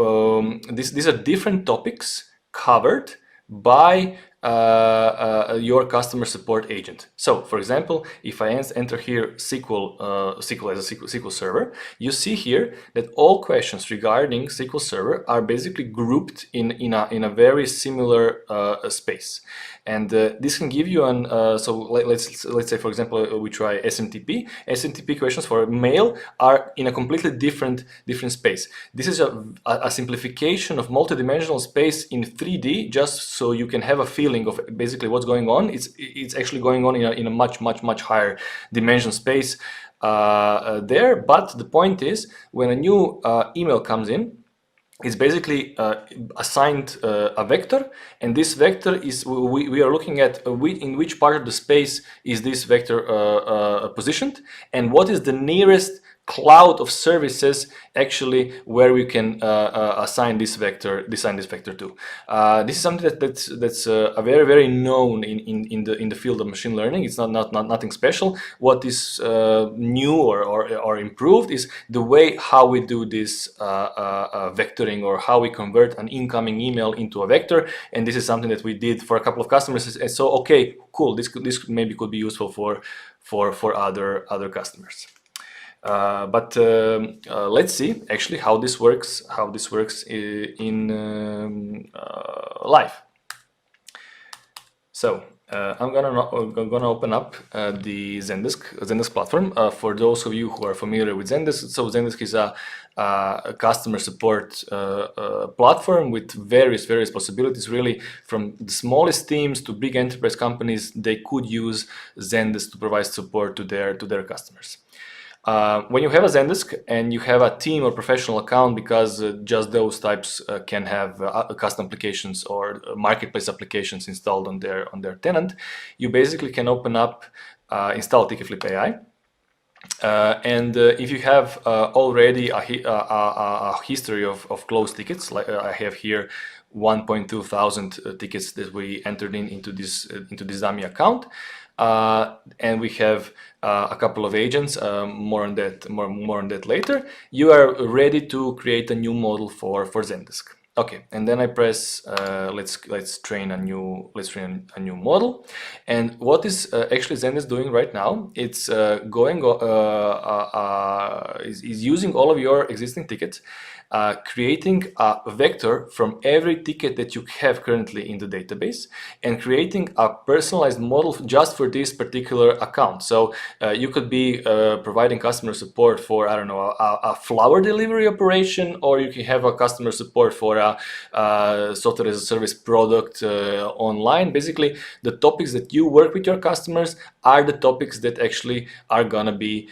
these are different topics covered by your customer support agent. So, for example, if I enter here SQL as a SQL Server, you see here that all questions regarding SQL Server are basically grouped in a very similar space. And this can give you an so let's say, for example, we try SMTP. SMTP questions for mail are in a completely different space. This is a simplification of multidimensional space in 3D, just so you can have a feeling of basically what's going on. It's actually going on in a much higher dimension space there. But the point is, when a new email comes in, it's basically assigned a vector, and this vector is we are looking at in which part of the space is this vector positioned, and what is the nearest cloud of services actually where we can assign this vector to. This is something that's a very known in the field of machine learning. It's not nothing special. What is new or improved is the way how we do this vectoring, or how we convert an incoming email into a vector. And this is something that we did for a couple of customers. And so, okay, cool. This maybe could be useful for other customers. But let's see actually how this works. In live. So I'm gonna open up the Zendesk platform. For those of you who are familiar with Zendesk, so Zendesk is a customer support platform with various possibilities. Really, from the smallest teams to big enterprise companies, they could use Zendesk to provide support to their customers. When you have a Zendesk and you have a team or professional account, because just those types can have custom applications or marketplace applications installed on their tenant, you basically can open up, install Ticketflip AI. And if you have already a history of closed tickets, like I have here 1.2 thousand tickets that we entered into this dummy account. And we have a couple of agents. More on that later. You are ready to create a new model for Zendesk. Okay, and then I press let's train a new model. And what is actually Zendesk doing right now? It's is using all of your existing tickets, creating a vector from every ticket that you have currently in the database, and creating a personalized model just for this particular account. So you could be providing customer support for, I don't know, a flower delivery operation, or you can have a customer support for a software as a service product online. Basically, the topics that you work with your customers are the topics that actually are gonna be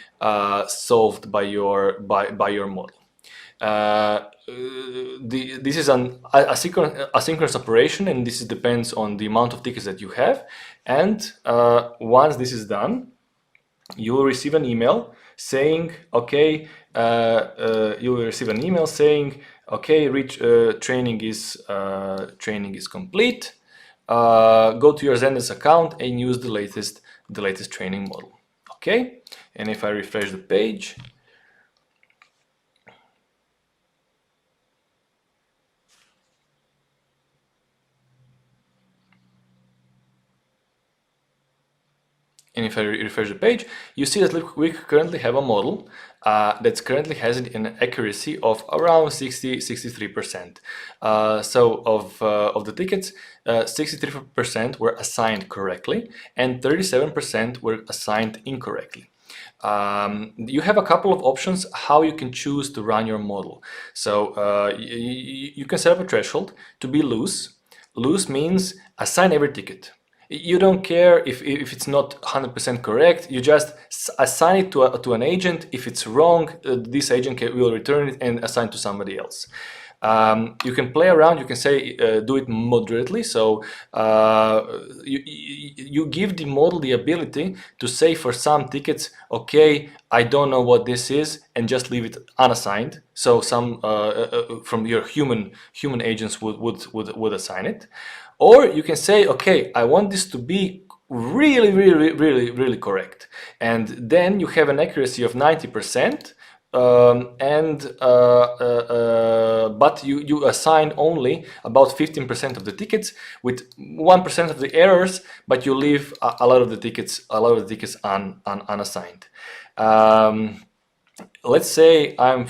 solved by your model. This is an asynchronous operation, and this depends on the amount of tickets that you have. And once this is done, you will receive an email saying, okay, training is complete. Go to your Zendesk account and use the latest training model. Okay, and if I refresh the page, you see that we currently have a model that currently has an accuracy of around 63%. So of the tickets, 63% were assigned correctly, and 37% were assigned incorrectly. You have a couple of options how you can choose to run your model. So you can set up a threshold to be loose. Loose means assign every ticket. You don't care if it's not 100% correct. You just assign it to an agent. If it's wrong, this agent will return it and assign to somebody else. You can play around. You can say do it moderately. So you give the model the ability to say for some tickets, okay, I don't know what this is, and just leave it unassigned. So some from your human agents would assign it. Or you can say, okay, I want this to be really correct. And then you have an accuracy of 90%, but you assign only about 15% of the tickets with 1% of the errors, but you leave a lot of the tickets unassigned. Let's say I'm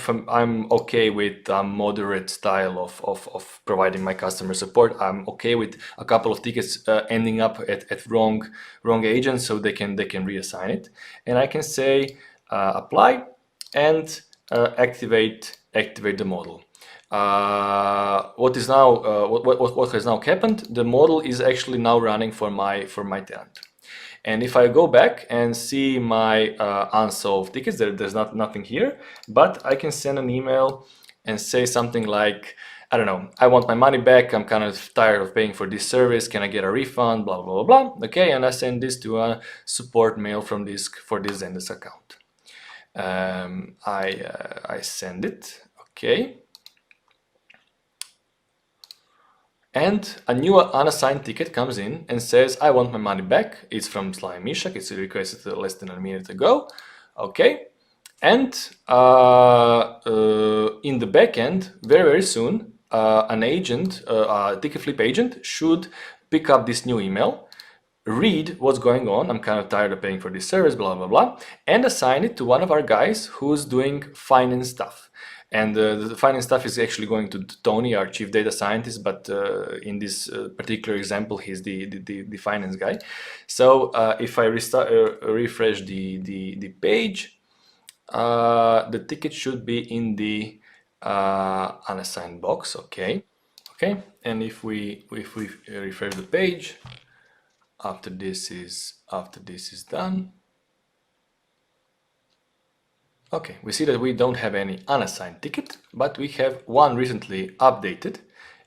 okay with a moderate style of providing my customer support. I'm okay with a couple of tickets ending up at wrong agents, so they can reassign it, and I can say apply and activate the model. What has now happened? The model is actually now running for my tenant. And if I go back and see my unsolved tickets, there's nothing here, but I can send an email and say something like, I don't know, I want my money back. I'm kind of tired of paying for this service. Can I get a refund? Blah, blah, blah, blah. Okay, and I send this to a support mail for this Zendesk account. I send it. Okay. And a new unassigned ticket comes in and says, I want my money back. It's from Slavin Mishak. It's requested less than a minute ago. Okay. And in the backend, very soon, an agent, a ticket flip agent, should pick up this new email, read what's going on. I'm kind of tired of paying for this service, blah, blah, blah, and assign it to one of our guys who's doing finance stuff. And the finance stuff is actually going to Tony, our chief data scientist, but in this particular example, he's the finance guy. So if I refresh the page, the ticket should be in the unassigned box. Okay, and if we refresh the page, after this is done. Okay, we see that we don't have any unassigned ticket, but we have one recently updated,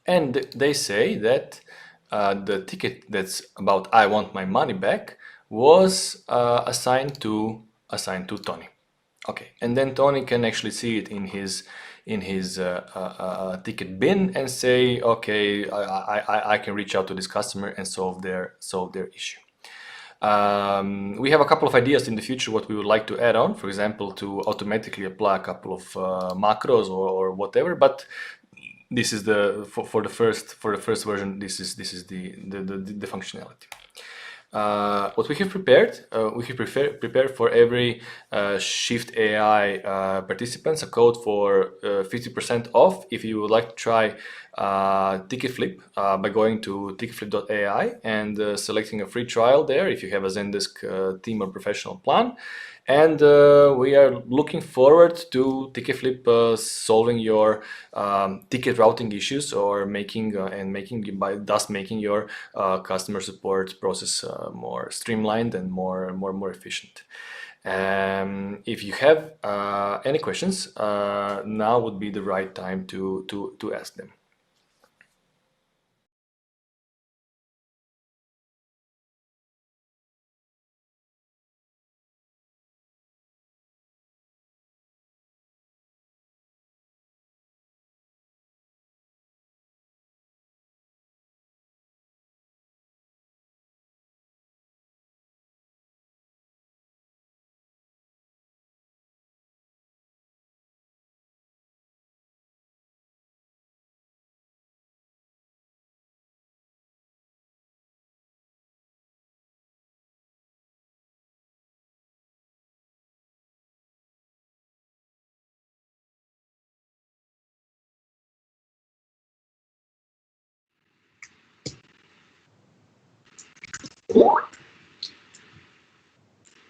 and they say that the ticket that's about I want my money back was assigned to Tony. Okay, and then Tony can actually see it in his ticket bin and say, okay, I can reach out to this customer and solve their issue. We have a couple of ideas in the future what we would like to add on, for example, to automatically apply a couple of macros or whatever, but this is for the first version, this is the functionality. What we have prepared, prepared for every Shift AI participants a code for 50% off if you would like to try Ticket Flip by going to ticketflip.ai and selecting a free trial there if you have a Zendesk team or professional plan. And we are looking forward to Ticket Flip solving your ticket routing issues or making your customer support process more streamlined and more efficient. If you have any questions, now would be the right time to ask them.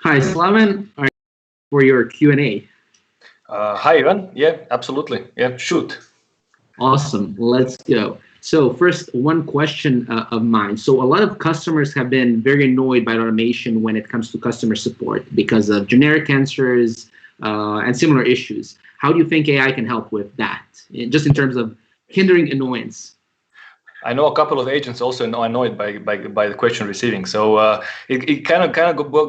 Hi, Slaven, for your Q&A. Hi, Ivan. Yeah, absolutely. Yeah, shoot. Awesome. Let's go. So first, one question of mine. So a lot of customers have been very annoyed by automation when it comes to customer support because of generic answers and similar issues. How do you think AI can help with that, just in terms of hindering annoyance? I know a couple of agents also annoyed by the question receiving. So it kind of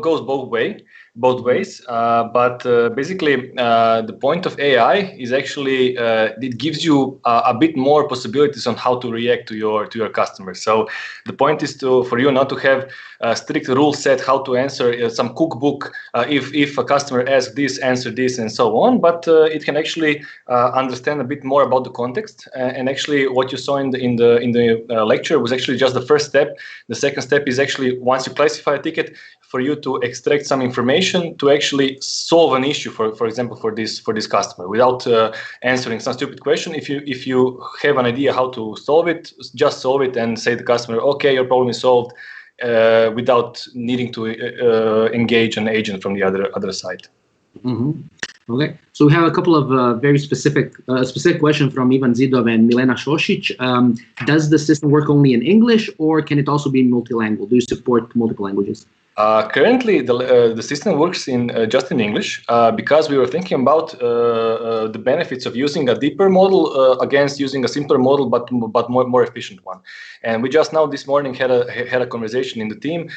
goes both ways. But basically, the point of AI is actually it gives you a bit more possibilities on how to react to your customers. So the point is for you not to have a strict rule set how to answer some cookbook. If a customer asks this, answer this, and so on. But it can actually understand a bit more about the context. And actually, what you saw in the lecture was actually just the first step. The second step is actually once you classify a ticket, for you to extract some information to actually solve an issue, for example, for this customer, without answering some stupid question. If you have an idea how to solve it, just solve it and say to the customer, okay, your problem is solved, without needing to engage an agent from the other side. Mm-hmm. Okay, so we have a couple of very specific questions from Ivan Zidov and Milena Shoshic. Does the system work only in English, or can it also be multilingual? Do you support multiple languages? Currently, the system works in just in English because we were thinking about the benefits of using a deeper model against using a simpler model, but more efficient one. And we just now this morning had a conversation in the team.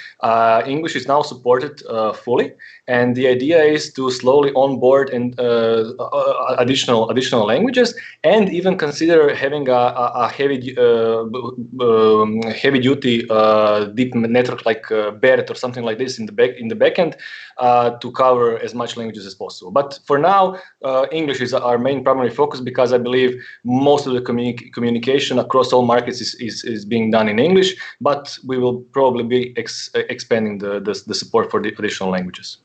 English is now supported fully, and the idea is to slowly onboard and additional languages, and even consider having a heavy duty deep network like BERT or something like this in the backend to cover as much languages as possible. But for now, English is our main primary focus because I believe most of the communication across all markets is being done in English. But we will probably be expanding the support for the additional languages.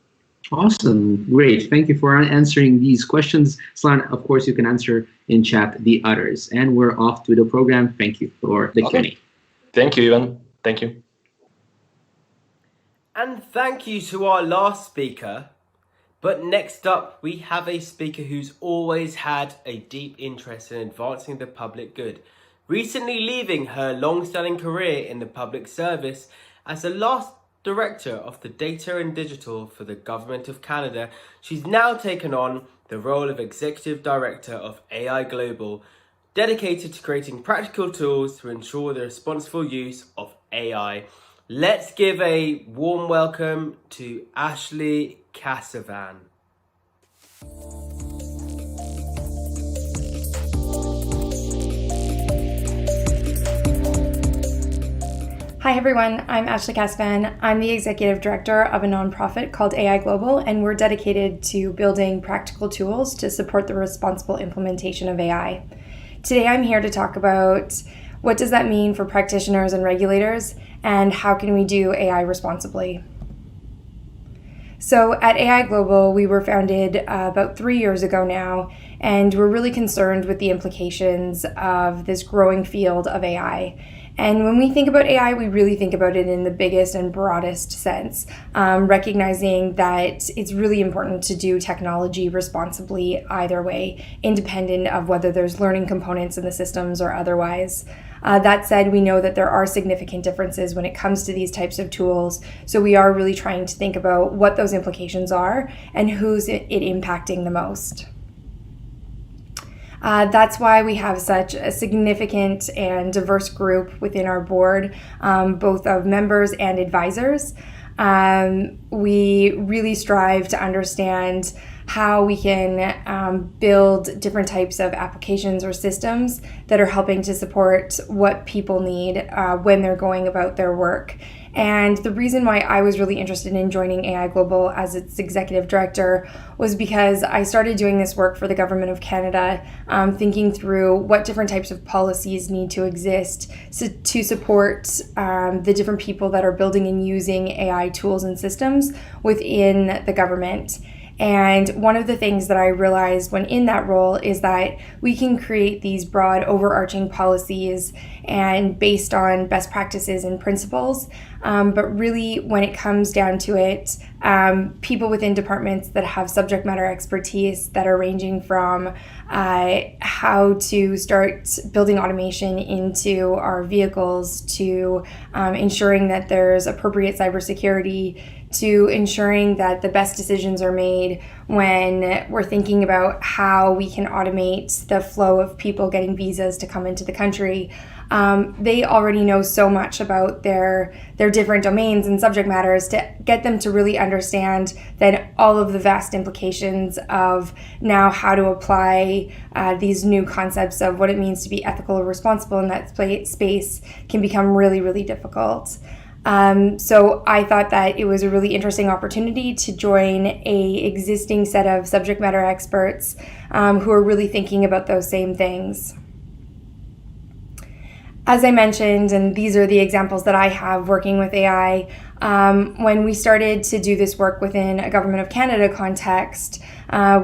Awesome, great. Thank you for answering these questions. Slan, of course, you can answer in chat the others. And we're off to the program. Thank you for the Q&A. Thank you, Ivan. Thank you. And thank you to our last speaker. But next up, we have a speaker who's always had a deep interest in advancing the public good. Recently leaving her long-standing career in the public service as the last Director of the Data and Digital for the Government of Canada, she's now taken on the role of Executive Director of AI Global, dedicated to creating practical tools to ensure the responsible use of AI. Let's give a warm welcome to Ashley Casavan. Hi everyone, I'm Ashley Casavan. I'm the Executive Director of a nonprofit called AI Global, and we're dedicated to building practical tools to support the responsible implementation of AI. Today I'm here to talk about what does that mean for practitioners and regulators, and how can we do AI responsibly. So at AI Global, we were founded about 3 years ago now, and we're really concerned with the implications of this growing field of AI. And when we think about AI, we really think about it in the biggest and broadest sense, recognizing that it's really important to do technology responsibly either way, independent of whether there's learning components in the systems or otherwise. That said, we know that there are significant differences when it comes to these types of tools, so we are really trying to think about what those implications are and who's it impacting the most. That's why we have such a significant and diverse group within our board, both of members and advisors. We really strive to understand how we can build different types of applications or systems that are helping to support what people need when they're going about their work. And the reason why I was really interested in joining AI Global as its executive director was because I started doing this work for the Government of Canada, thinking through what different types of policies need to exist to support the different people that are building and using AI tools and systems within the government. And one of the things that I realized when in that role is that we can create these broad overarching policies and based on best practices and principles. But really, when it comes down to it, people within departments that have subject matter expertise that are ranging from how to start building automation into our vehicles to ensuring that there's appropriate cybersecurity, to ensuring that the best decisions are made when we're thinking about how we can automate the flow of people getting visas to come into the country. They already know so much about their different domains and subject matters to get them to really understand that all of the vast implications of now how to apply these new concepts of what it means to be ethical or responsible in that space can become really, really difficult. So I thought that it was a really interesting opportunity to join a existing set of subject matter experts who are really thinking about those same things. As I mentioned, and these are the examples that I have working with AI, when we started to do this work within a Government of Canada context,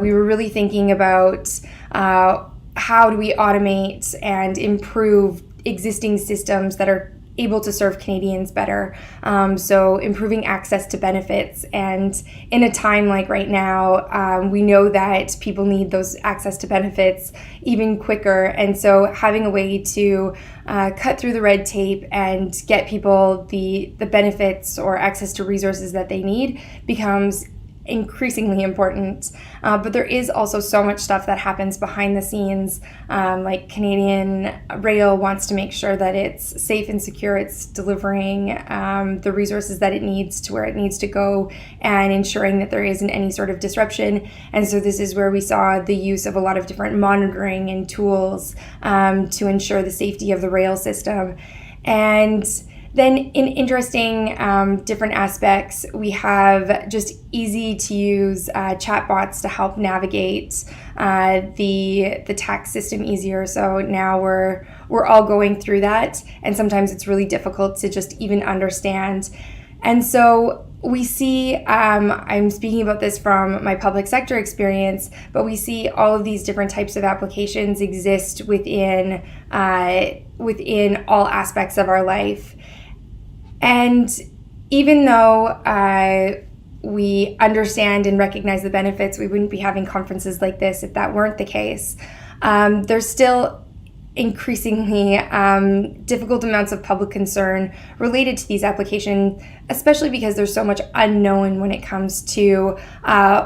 we were really thinking about how do we automate and improve existing systems that are able to serve Canadians better. So improving access to benefits. And in a time like right now, we know that people need those access to benefits even quicker. And so having a way to cut through the red tape and get people the benefits or access to resources that they need becomes increasingly important. But there is also so much stuff that happens behind the scenes. Like Canadian Rail wants to make sure that it's safe and secure, it's delivering the resources that it needs to where it needs to go, and ensuring that there isn't any sort of disruption. And so this is where we saw the use of a lot of different monitoring and tools to ensure the safety of the rail system. And then in interesting different aspects, we have just easy to use chatbots to help navigate the tax system easier. So now we're all going through that, and sometimes it's really difficult to just even understand. And so we see, I'm speaking about this from my public sector experience, but we see all of these different types of applications exist within all aspects of our life. And even though we understand and recognize the benefits, we wouldn't be having conferences like this if that weren't the case. There's still increasingly difficult amounts of public concern related to these applications, especially because there's so much unknown when it comes to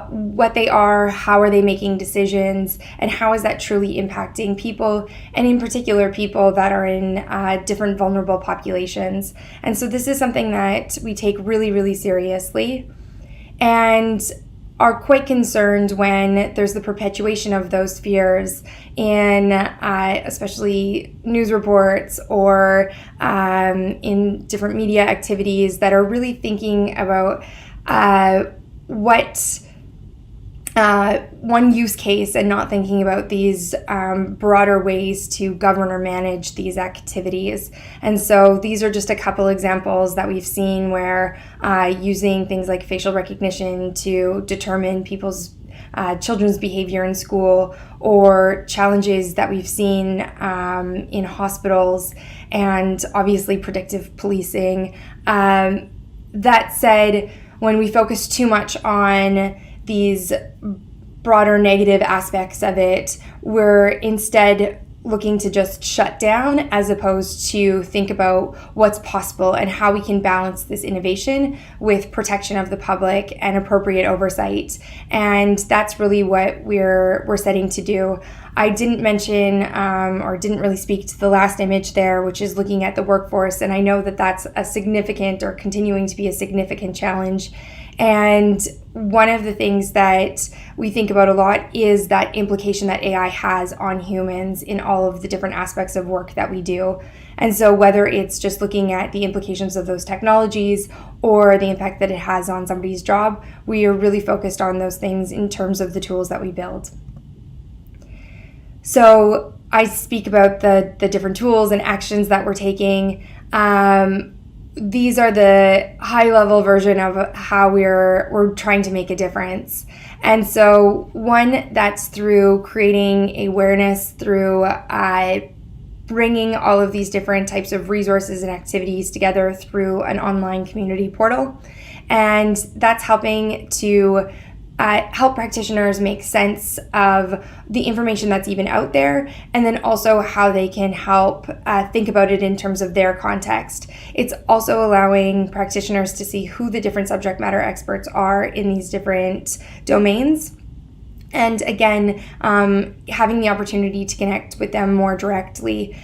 what they are, how are they making decisions, and how is that truly impacting people, and in particular people that are in different vulnerable populations. And so this is something that we take really, really seriously, and are quite concerned when there's the perpetuation of those fears in especially news reports or in different media activities that are really thinking about what one use case and not thinking about these broader ways to govern or manage these activities. And so these are just a couple examples that we've seen where using things like facial recognition to determine people's children's behavior in school, or challenges that we've seen in hospitals, and obviously predictive policing. That said, when we focus too much on these broader negative aspects of it, we're instead looking to just shut down as opposed to think about what's possible and how we can balance this innovation with protection of the public and appropriate oversight. And that's really what we're setting to do. I didn't mention or didn't really speak to the last image there, which is looking at the workforce. And I know that that's a significant, or continuing to be a significant, challenge. And one of the things that we think about a lot is that implication that AI has on humans in all of the different aspects of work that we do. And so whether it's just looking at the implications of those technologies or the impact that it has on somebody's job, we are really focused on those things in terms of the tools that we build. So I speak about the different tools and actions that we're taking. These are the high-level version of how we're trying to make a difference. And so one, that's through creating awareness through bringing all of these different types of resources and activities together through an online community portal. And that's helping to help practitioners make sense of the information that's even out there, and then also how they can help think about it in terms of their context. It's also allowing practitioners to see who the different subject matter experts are in these different domains. And again, having the opportunity to connect with them more directly.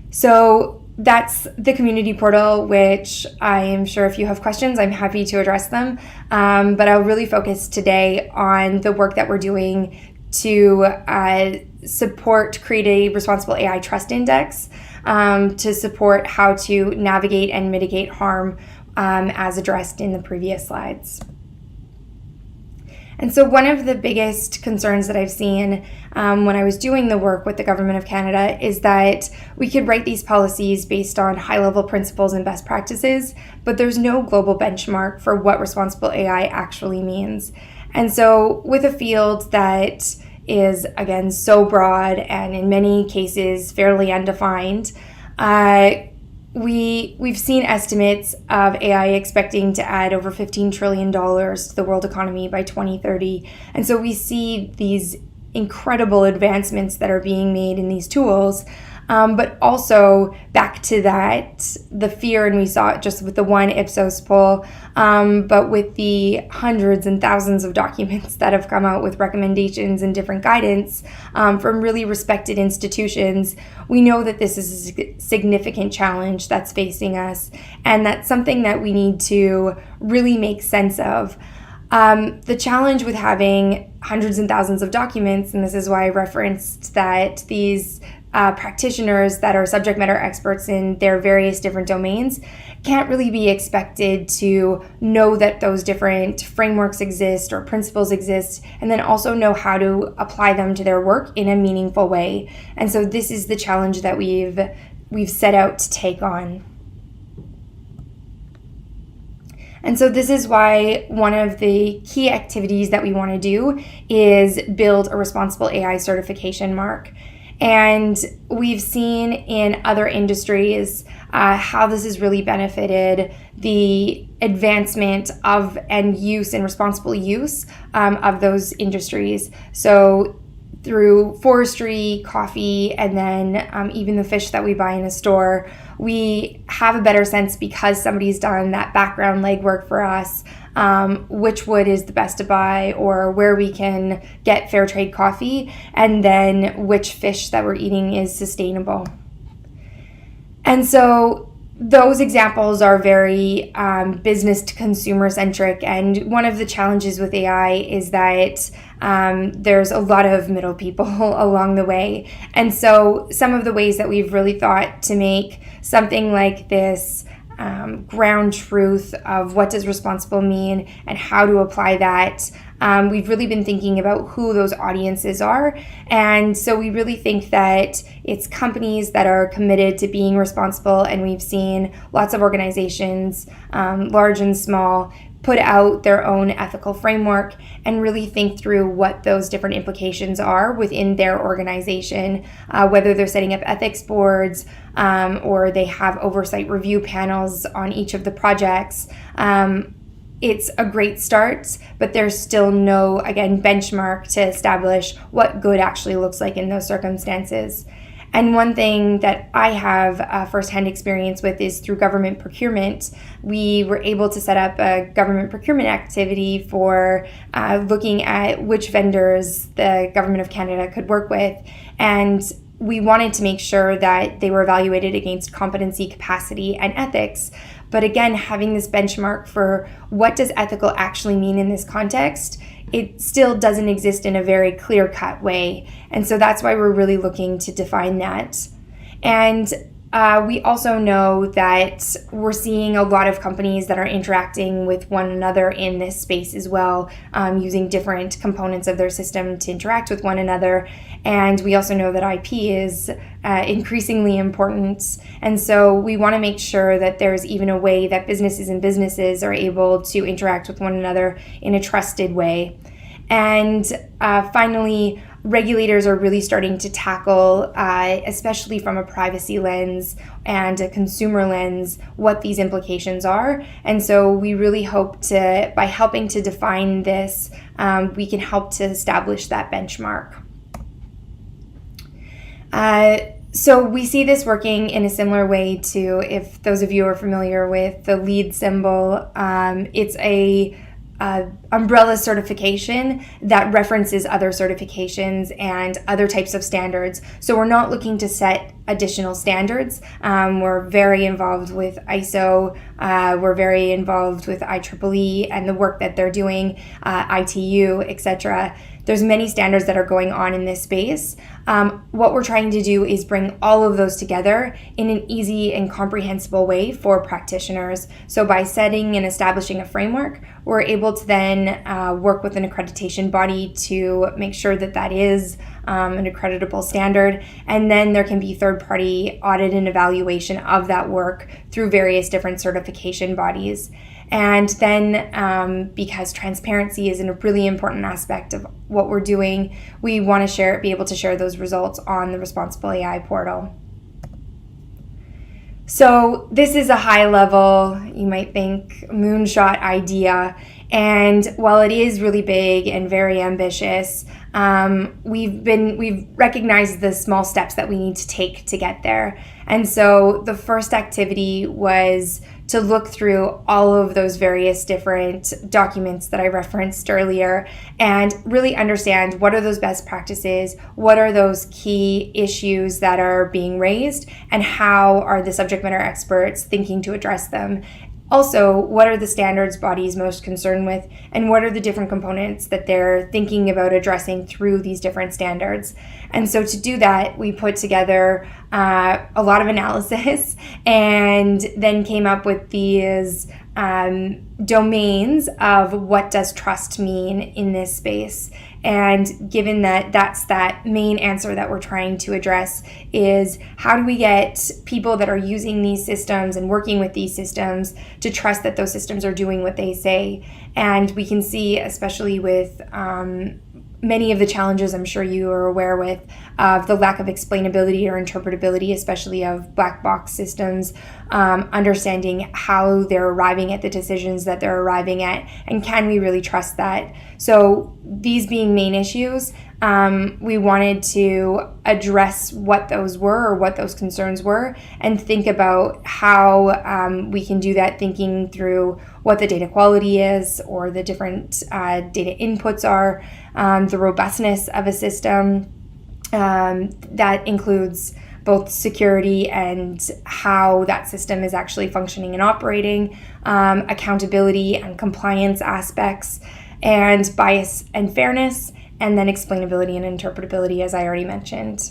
So that's the community portal, which I am sure if you have questions, I'm happy to address them. But I'll really focus today on the work that we're doing to create a responsible AI trust index, to support how to navigate and mitigate harm as addressed in the previous slides. And so one of the biggest concerns that I've seen when I was doing the work with the Government of Canada is that we could write these policies based on high-level principles and best practices, but there's no global benchmark for what responsible AI actually means. And so with a field that is, again, so broad and in many cases fairly undefined, we've seen estimates of AI expecting to add over $15 trillion to the world economy by 2030. And so we see these incredible advancements that are being made in these tools. But also back to that, the fear, and we saw it just with the one Ipsos poll, but with the hundreds and thousands of documents that have come out with recommendations and different guidance from really respected institutions, we know that this is a significant challenge that's facing us, and that's something that we need to really make sense of. The challenge with having hundreds and thousands of documents, and this is why I referenced that these practitioners that are subject matter experts in their various different domains can't really be expected to know that those different frameworks exist or principles exist, and then also know how to apply them to their work in a meaningful way. And so this is the challenge that we've set out to take on. And so this is why one of the key activities that we want to do is build a responsible AI certification mark. And we've seen in other industries how this has really benefited the advancement of and use and responsible use of those industries. So through forestry, coffee, and then even the fish that we buy in a store, we have a better sense, because somebody's done that background legwork for us, which wood is the best to buy, or where we can get fair trade coffee, and then which fish that we're eating is sustainable. And so those examples are very business to consumer centric, and one of the challenges with AI is that there's a lot of middle people along the way. And so some of the ways that we've really thought to make something like this ground truth of what does responsible mean and how to apply that, we've really been thinking about who those audiences are. And so we really think that it's companies that are committed to being responsible, and we've seen lots of organizations, large and small, put out their own ethical framework and really think through what those different implications are within their organization, whether they're setting up ethics boards or they have oversight review panels on each of the projects. It's a great start, but there's still no, again, benchmark to establish what good actually looks like in those circumstances. And one thing that I have firsthand experience with is through government procurement. We were able to set up a government procurement activity for looking at which vendors the Government of Canada could work with. And we wanted to make sure that they were evaluated against competency, capacity, and ethics. But again, having this benchmark for what does ethical actually mean in this context, it still doesn't exist in a very clear-cut way. And so that's why we're really looking to define that. And we also know that we're seeing a lot of companies that are interacting with one another in this space as well, using different components of their system to interact with one another. And we also know that IP is increasingly important. And so we want to make sure that there's even a way that businesses are able to interact with one another in a trusted way. And finally, regulators are really starting to tackle, especially from a privacy lens and a consumer lens, what these implications are. And so we really hope to, by helping to define this, we can help to establish that benchmark. So we see this working in a similar way to, if those of you are familiar with the LEED symbol, it's a umbrella certification that references other certifications and other types of standards. So we're not looking to set additional standards. We're very involved with ISO. We're very involved with IEEE and the work that they're doing, ITU, etc. There's many standards that are going on in this space. What we're trying to do is bring all of those together in an easy and comprehensible way for practitioners. So by setting and establishing a framework, we're able to then work with an accreditation body to make sure that that is an accreditable standard. And then there can be third-party audit and evaluation of that work through various different certification bodies. And then because transparency is a really important aspect of what we're doing, we want to be able to share those results on the Responsible AI portal. So this is a high level, you might think, moonshot idea. And while it is really big and very ambitious, we've recognized the small steps that we need to take to get there. And so the first activity was to look through all of those various different documents that I referenced earlier and really understand what are those best practices, what are those key issues that are being raised, and how are the subject matter experts thinking to address them. Also, what are the standards bodies most concerned with, and what are the different components that they're thinking about addressing through these different standards? And so to do that, we put together a lot of analysis and then came up with these domains of what does trust mean in this space. And given that that's that main answer that we're trying to address is how do we get people that are using these systems and working with these systems to trust that those systems are doing what they say. And we can see, especially with many of the challenges I'm sure you are aware with of the lack of explainability or interpretability, especially of black box systems, understanding how they're arriving at the decisions that they're arriving at, and can we really trust that? So these being main issues, we wanted to address what those were or what those concerns were and think about how we can do that, thinking through what the data quality is or the different data inputs are, the robustness of a system. That includes both security and how that system is actually functioning and operating, accountability and compliance aspects, and bias and fairness, and then explainability and interpretability, as I already mentioned.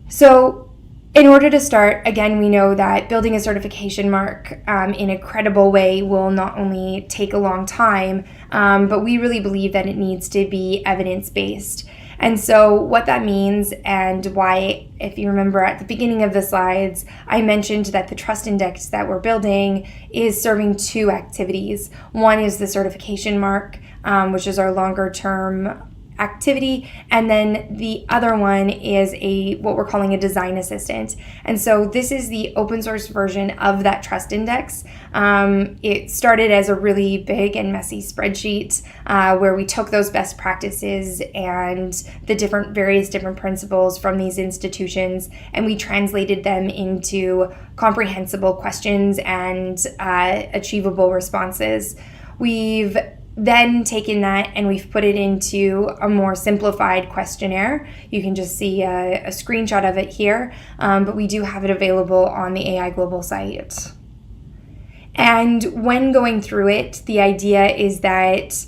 So in order to start, again, we know that building a certification mark in a credible way will not only take a long time, but we really believe that it needs to be evidence-based. And so what that means, and why, if you remember at the beginning of the slides, I mentioned that the trust index that we're building is serving two activities. One is the certification mark, which is our longer term activity, and then the other one is what we're calling a design assistant. And so this is the open source version of that trust index. It started as a really big and messy spreadsheet where we took those best practices and the various different principles from these institutions, and we translated them into comprehensible questions and achievable responses. We've then taken that and we've put it into a more simplified questionnaire. You can just see a screenshot of it here, but we do have it available on the AI Global site. And when going through it, the idea is that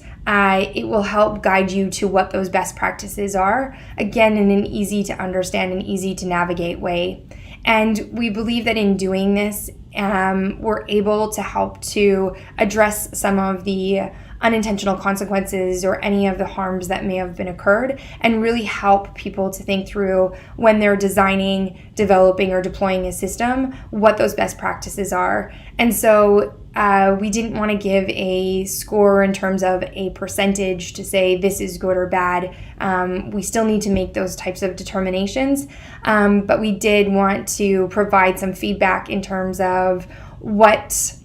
it will help guide you to what those best practices are, again, in an easy to understand and easy to navigate way. And we believe that in doing this, we're able to help to address some of the unintentional consequences or any of the harms that may have been occurred, and really help people to think through when they're designing, developing, or deploying a system, what those best practices are. And so we didn't want to give a score in terms of a percentage to say this is good or bad. We still need to make those types of determinations, but we did want to provide some feedback in terms of what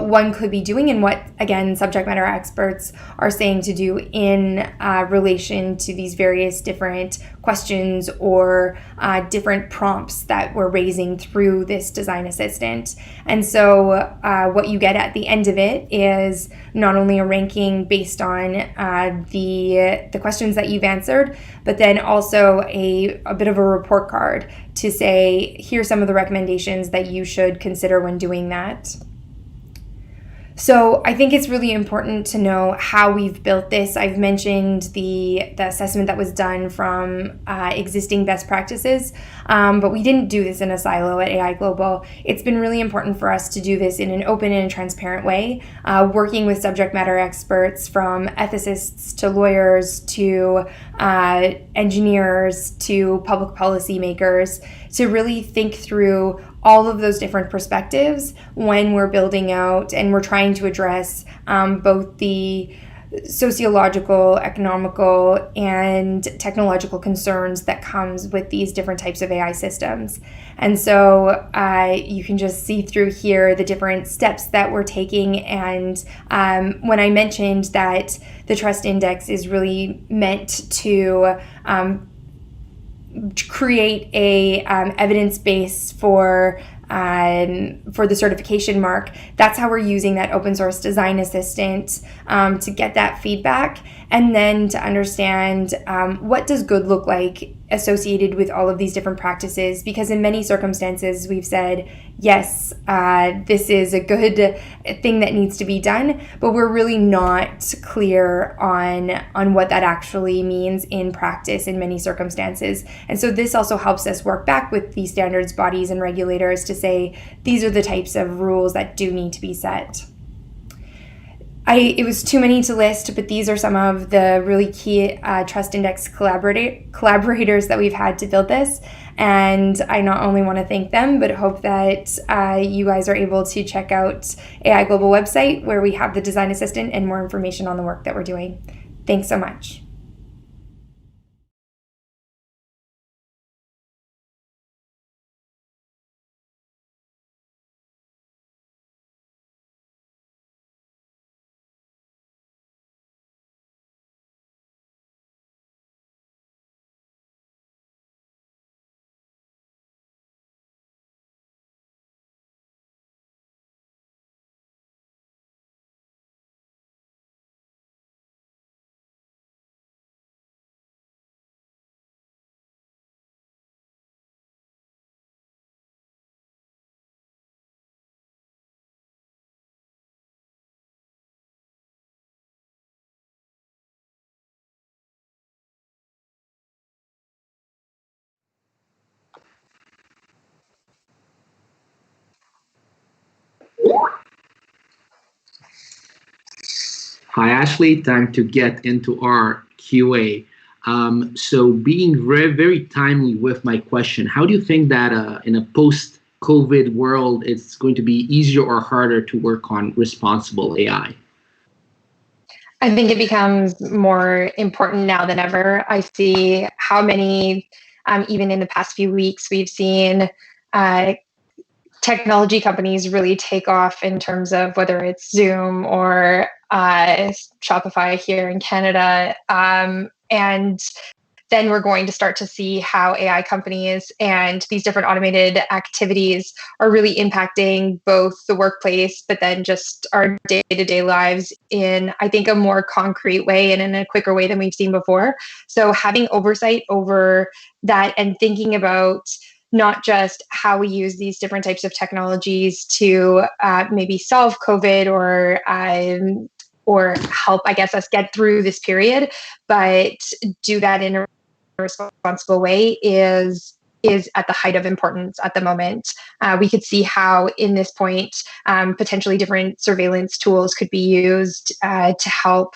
one could be doing and what, again, subject matter experts are saying to do in relation to these various different questions or different prompts that we're raising through this design assistant. And so what you get at the end of it is not only a ranking based on the questions that you've answered, but then also a bit of a report card to say, here's some of the recommendations that you should consider when doing that. So I think it's really important to know how we've built this. I've mentioned the assessment that was done from existing best practices, but we didn't do this in a silo at AI Global. It's been really important for us to do this in an open and transparent way, working with subject matter experts from ethicists to lawyers to engineers to public policy makers to really think through all of those different perspectives when we're building out and we're trying to address both the sociological, economical, and technological concerns that comes with these different types of AI systems. And so you can just see through here the different steps that we're taking. And when I mentioned that the Trust Index is really meant to create a evidence base for the certification mark, that's how we're using that open source design assistant to get that feedback, and then to understand what does good look like associated with all of these different practices, because in many circumstances we've said, yes, this is a good thing that needs to be done, but we're really not clear on what that actually means in practice in many circumstances. And so this also helps us work back with these standards bodies and regulators to say, these are the types of rules that do need to be set. It was too many to list, but these are some of the really key Trust Index collaborators that we've had to build this. And I not only want to thank them, but hope that you guys are able to check out AI Global website, where we have the design assistant and more information on the work that we're doing. Thanks so much. Hi, Ashley. Time to get into our QA. So being very, very timely with my question, how do you think that in a post-COVID world, it's going to be easier or harder to work on responsible AI? I think it becomes more important now than ever. I see how many, even in the past few weeks, we've seen technology companies really take off in terms of whether it's Zoom or Shopify here in Canada. And then we're going to start to see how AI companies and these different automated activities are really impacting both the workplace, but then just our day-to-day lives in, I think, a more concrete way and in a quicker way than we've seen before. So having oversight over that and thinking about not just how we use these different types of technologies to maybe solve COVID or help, I guess, us get through this period, but do that in a responsible way is at the height of importance at the moment. We could see how in this point, potentially different surveillance tools could be used to help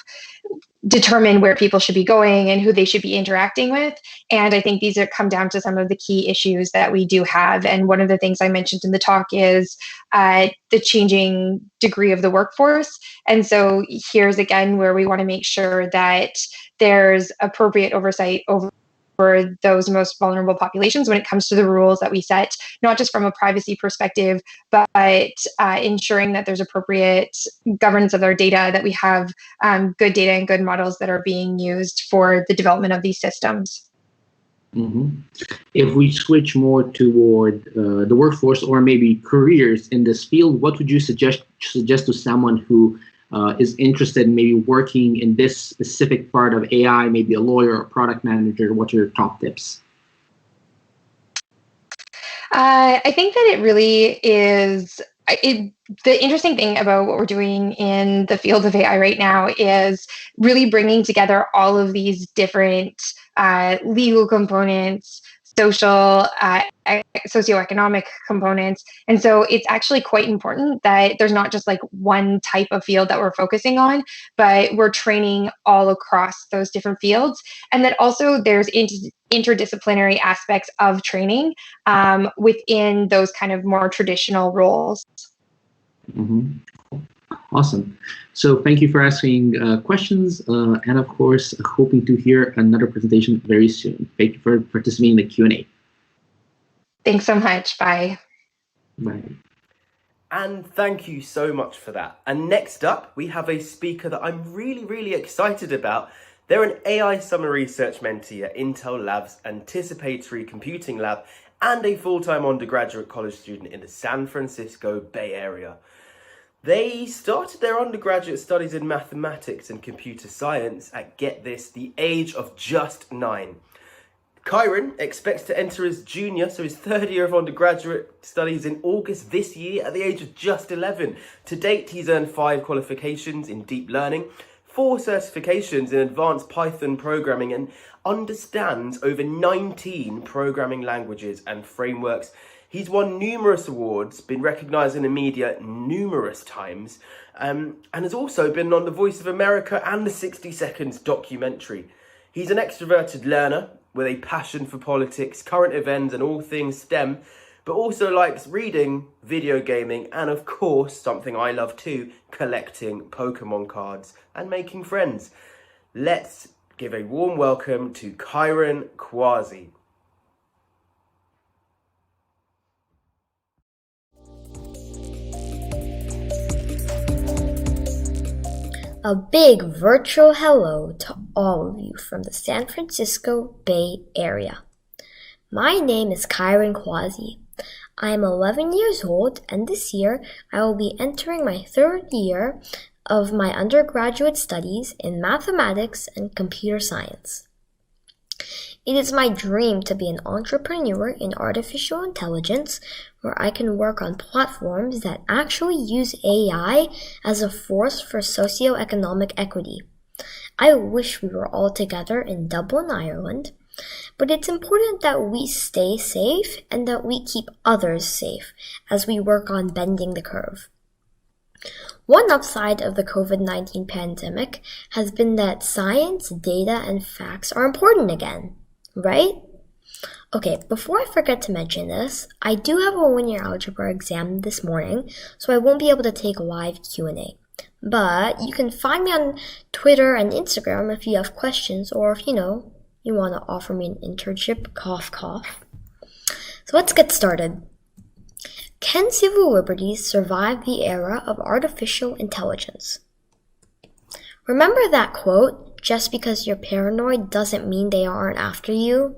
determine where people should be going and who they should be interacting with. And I think these come down to some of the key issues that we do have. And one of the things I mentioned in the talk is the changing degree of the workforce. And so here's again where we want to make sure that there's appropriate oversight over for those most vulnerable populations when it comes to the rules that we set, not just from a privacy perspective, but ensuring that there's appropriate governance of our data, that we have good data and good models that are being used for the development of these systems. Mm-hmm. If we switch more toward the workforce or maybe careers in this field, what would you suggest to someone who is interested in maybe working in this specific part of AI, maybe a lawyer or product manager? What are your top tips? I think that it really is. The interesting thing about what we're doing in the field of AI right now is really bringing together all of these different legal components, social, socioeconomic components. And so it's actually quite important that there's not just like one type of field that we're focusing on, but we're training all across those different fields. And that also there's interdisciplinary aspects of training within those kind of more traditional roles. Mm-hmm. Awesome. So thank you for asking questions, and of course, hoping to hear another presentation very soon. Thank you for participating in the Q&A. Thanks so much. Bye. Bye. And thank you so much for that. And next up, we have a speaker that I'm really excited about. They're an AI summer research mentee at Intel Labs Anticipatory Computing Lab and a full-time undergraduate college student in the San Francisco Bay Area. They started their undergraduate studies in mathematics and computer science at, get this, the age of just 9. Kyron expects to enter his junior, so his third year of undergraduate studies in August this year at the age of just 11. To date, he's earned 5 qualifications in deep learning, 4 certifications in advanced Python programming, and understands over 19 programming languages and frameworks. He's won numerous awards, been recognised in the media numerous times, and has also been on The Voice of America and the 60 Seconds documentary. He's an extroverted learner with a passion for politics, current events and all things STEM, but also likes reading, video gaming, and of course, something I love too, collecting Pokemon cards and making friends. Let's give a warm welcome to Kyron Kwasi. A big virtual hello to all of you from the San Francisco Bay Area. My name is Kyron Kwasi. I am 11 years old, and this year I will be entering my 3rd year of my undergraduate studies in mathematics and computer science. It is my dream to be an entrepreneur in artificial intelligence where I can work on platforms that actually use AI as a force for socioeconomic equity. I wish we were all together in Dublin, Ireland, but it's important that we stay safe and that we keep others safe as we work on bending the curve. One upside of the COVID-19 pandemic has been that science, data, and facts are important again, right? Okay, before I forget to mention this, I do have a one-year algebra exam this morning, so I won't be able to take live Q&A. But you can find me on Twitter and Instagram if you have questions or if, you want to offer me an internship, cough, cough. So let's get started. Can civil liberties survive the era of artificial intelligence? Remember that quote, just because you're paranoid doesn't mean they aren't after you?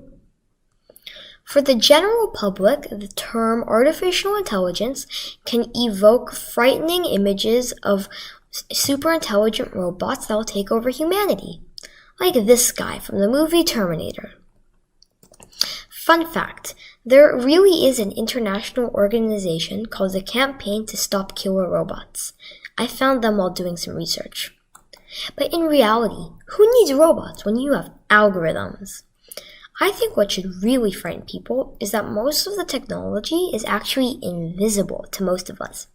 For the general public, the term artificial intelligence can evoke frightening images of super intelligent robots that will take over humanity, like this guy from the movie Terminator. Fun fact, there really is an international organization called the Campaign to Stop Killer Robots. I found them while doing some research. But in reality, who needs robots when you have algorithms? I think what should really frighten people is that most of the technology is actually invisible to most of us.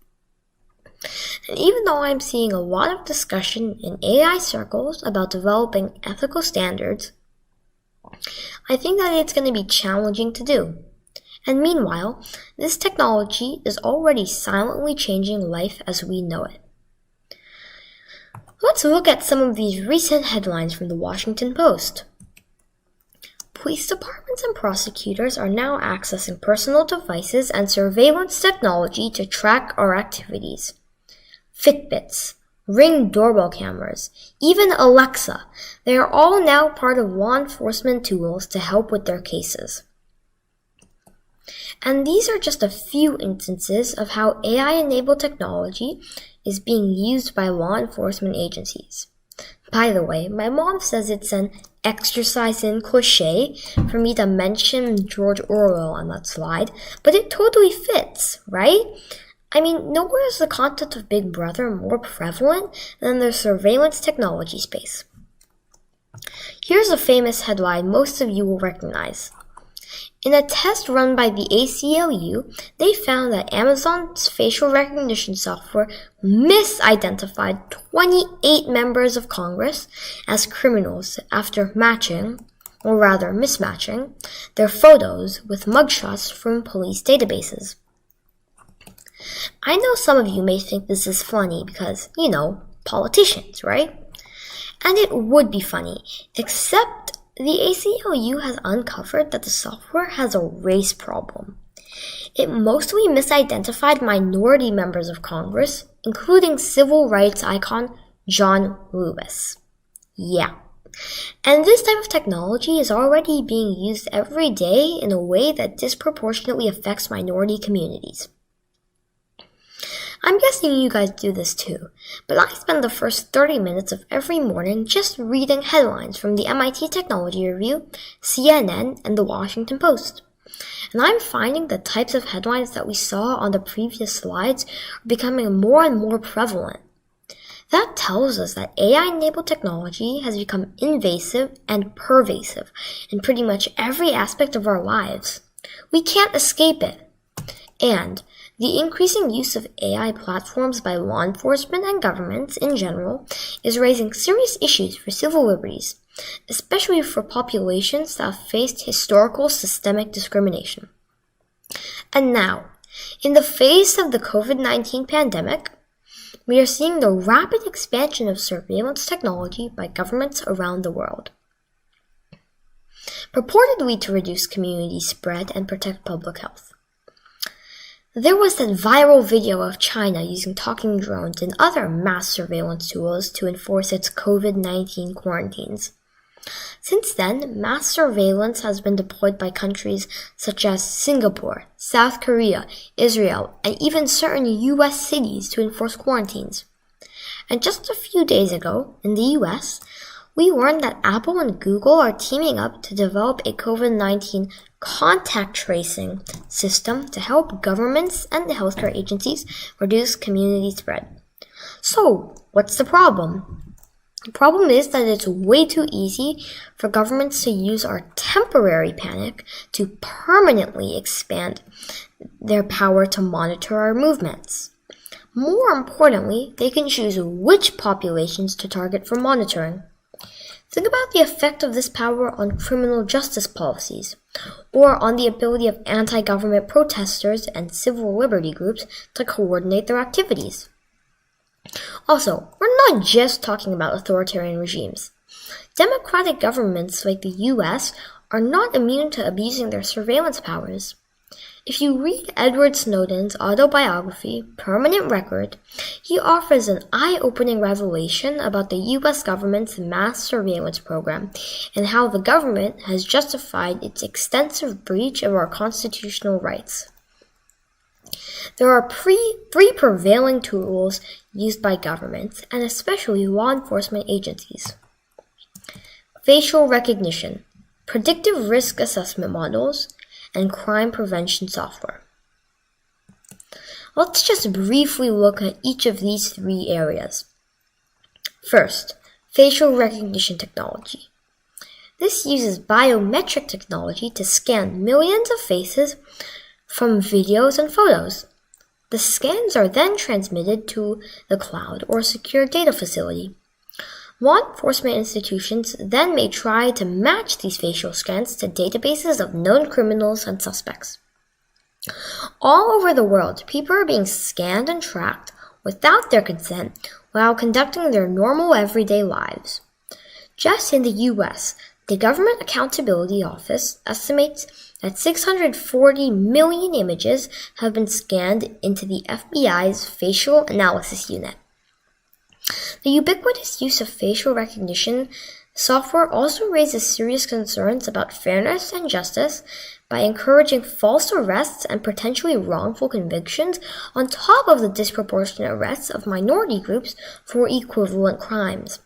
And even though I'm seeing a lot of discussion in AI circles about developing ethical standards, I think that it's going to be challenging to do. And meanwhile, this technology is already silently changing life as we know it. Let's look at some of these recent headlines from the Washington Post. Police departments and prosecutors are now accessing personal devices and surveillance technology to track our activities. Fitbits, Ring doorbell cameras, even Alexa, they are all now part of law enforcement tools to help with their cases. And these are just a few instances of how AI-enabled technology is being used by law enforcement agencies. By the way, my mom says it's an exercise in cliché for me to mention George Orwell on that slide, but it totally fits, right? I mean, nowhere is the concept of Big Brother more prevalent than the surveillance technology space. Here's a famous headline most of you will recognize. In a test run by the ACLU, they found that Amazon's facial recognition software misidentified 28 members of Congress as criminals after mismatching their photos with mugshots from police databases. I know some of you may think this is funny because, politicians, right? And it would be funny, except the ACLU has uncovered that the software has a race problem. It mostly misidentified minority members of Congress, including civil rights icon John Lewis. Yeah. And this type of technology is already being used every day in a way that disproportionately affects minority communities. I'm guessing you guys do this too, but I spend the first 30 minutes of every morning just reading headlines from the MIT Technology Review, CNN, and the Washington Post. And I'm finding the types of headlines that we saw on the previous slides are becoming more and more prevalent. That tells us that AI-enabled technology has become invasive and pervasive in pretty much every aspect of our lives. We can't escape it. And the increasing use of AI platforms by law enforcement and governments in general is raising serious issues for civil liberties, especially for populations that have faced historical systemic discrimination. And now, in the face of the COVID-19 pandemic, we are seeing the rapid expansion of surveillance technology by governments around the world, purportedly to reduce community spread and protect public health. There was that viral video of China using talking drones and other mass surveillance tools to enforce its COVID-19 quarantines. Since then, mass surveillance has been deployed by countries such as Singapore, South Korea, Israel, and even certain US cities to enforce quarantines. And just a few days ago, in the US, we learned that Apple and Google are teaming up to develop a COVID-19 contact tracing system to help governments and the healthcare agencies reduce community spread. So, what's the problem? The problem is that it's way too easy for governments to use our temporary panic to permanently expand their power to monitor our movements. More importantly, they can choose which populations to target for monitoring. Think about the effect of this power on criminal justice policies, or on the ability of anti-government protesters and civil liberty groups to coordinate their activities. Also, we're not just talking about authoritarian regimes. Democratic governments like the US are not immune to abusing their surveillance powers. If you read Edward Snowden's autobiography, Permanent Record, he offers an eye-opening revelation about the US government's mass surveillance program and how the government has justified its extensive breach of our constitutional rights. There are three prevailing tools used by governments, and especially law enforcement agencies. Facial recognition, predictive risk assessment models, and crime prevention software. Let's just briefly look at each of these three areas. First, facial recognition technology. This uses biometric technology to scan millions of faces from videos and photos. The scans are then transmitted to the cloud or secure data facility. Law enforcement institutions then may try to match these facial scans to databases of known criminals and suspects. All over the world, people are being scanned and tracked without their consent while conducting their normal everyday lives. Just in the US, the Government Accountability Office estimates that 640 million images have been scanned into the FBI's Facial Analysis Unit. The ubiquitous use of facial recognition software also raises serious concerns about fairness and justice by encouraging false arrests and potentially wrongful convictions on top of the disproportionate arrests of minority groups for equivalent crimes.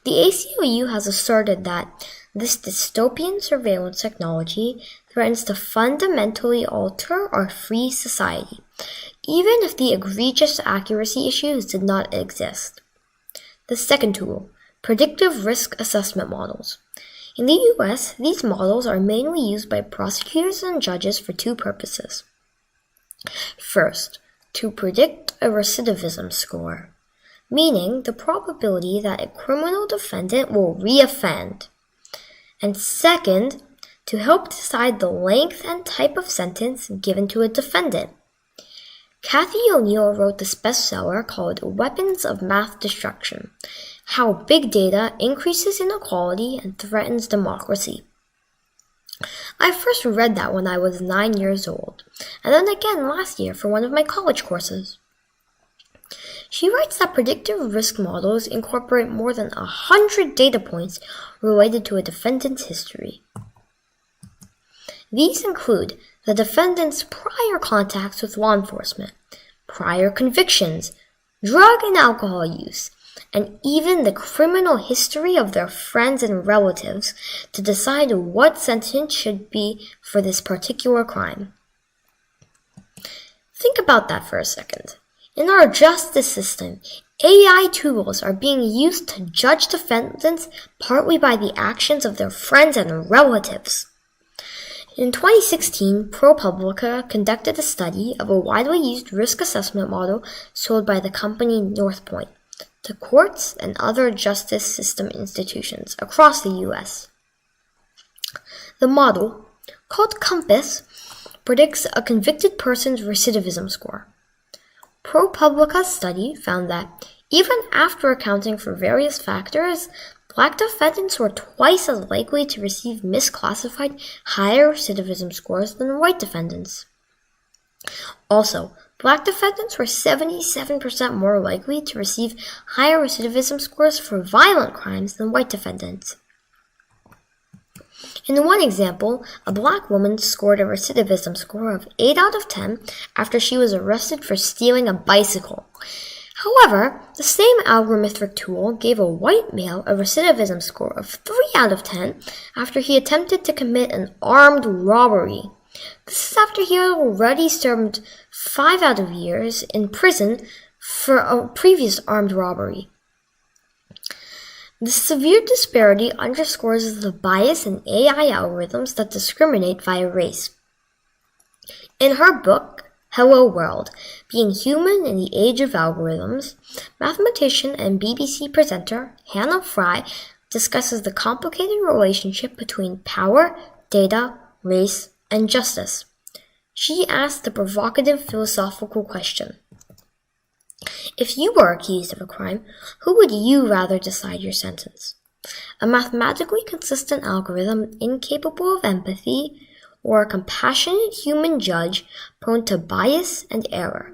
The ACLU has asserted that this dystopian surveillance technology threatens to fundamentally alter our free society, even if the egregious accuracy issues did not exist. The second tool, predictive risk assessment models. In the US, these models are mainly used by prosecutors and judges for two purposes. First, to predict a recidivism score, meaning the probability that a criminal defendant will reoffend. And second, to help decide the length and type of sentence given to a defendant. Cathy O'Neil wrote this bestseller called Weapons of Math Destruction: How Big Data Increases Inequality and Threatens Democracy. I first read that when I was 9 years old, and then again last year for one of my college courses. She writes that predictive risk models incorporate more than 100 data points related to a defendant's history. These include the defendant's prior contacts with law enforcement, prior convictions, drug and alcohol use, and even the criminal history of their friends and relatives to decide what sentence should be for this particular crime. Think about that for a second. In our justice system, AI tools are being used to judge defendants partly by the actions of their friends and relatives. In 2016, ProPublica conducted a study of a widely used risk assessment model sold by the company Northpoint to courts and other justice system institutions across the U.S. The model, called COMPAS, predicts a convicted person's recidivism score. ProPublica's study found that, even after accounting for various factors, Black defendants were twice as likely to receive misclassified higher recidivism scores than white defendants. Also, Black defendants were 77% more likely to receive higher recidivism scores for violent crimes than white defendants. In one example, a Black woman scored a recidivism score of 8 out of 10 after she was arrested for stealing a bicycle. However, the same algorithmic tool gave a white male a recidivism score of 3 out of 10 after he attempted to commit an armed robbery. This is after he had already served 5 out of years in prison for a previous armed robbery. This severe disparity underscores the bias in AI algorithms that discriminate via race. In her book, Hello World, Being Human in the Age of Algorithms, mathematician and BBC presenter Hannah Fry discusses the complicated relationship between power, data, race, and justice. She asks the provocative philosophical question: if you were accused of a crime, who would you rather decide your sentence? A mathematically consistent algorithm incapable of empathy, or a compassionate human judge prone to bias and error?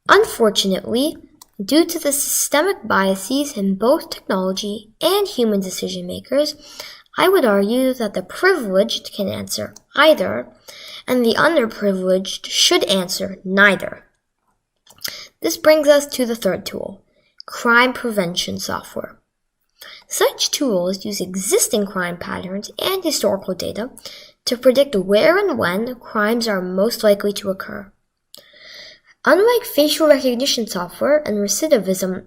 Unfortunately, due to the systemic biases in both technology and human decision makers, I would argue that the privileged can answer either, and the underprivileged should answer neither. This brings us to the third tool, crime prevention software. Such tools use existing crime patterns and historical data to predict where and when crimes are most likely to occur. Unlike facial recognition software and recidivism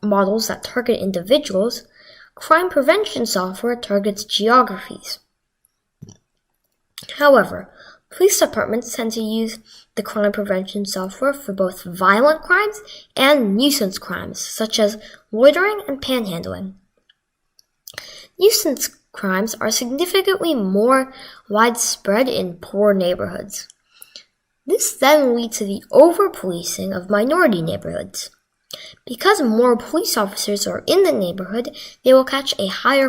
models that target individuals, crime prevention software targets geographies. However, police departments tend to use the crime prevention software for both violent crimes and nuisance crimes, such as loitering and panhandling. Nuisance crimes are significantly more widespread in poor neighborhoods. This then leads to the over-policing of minority neighborhoods. Because more police officers are in the neighborhood, they will catch a higher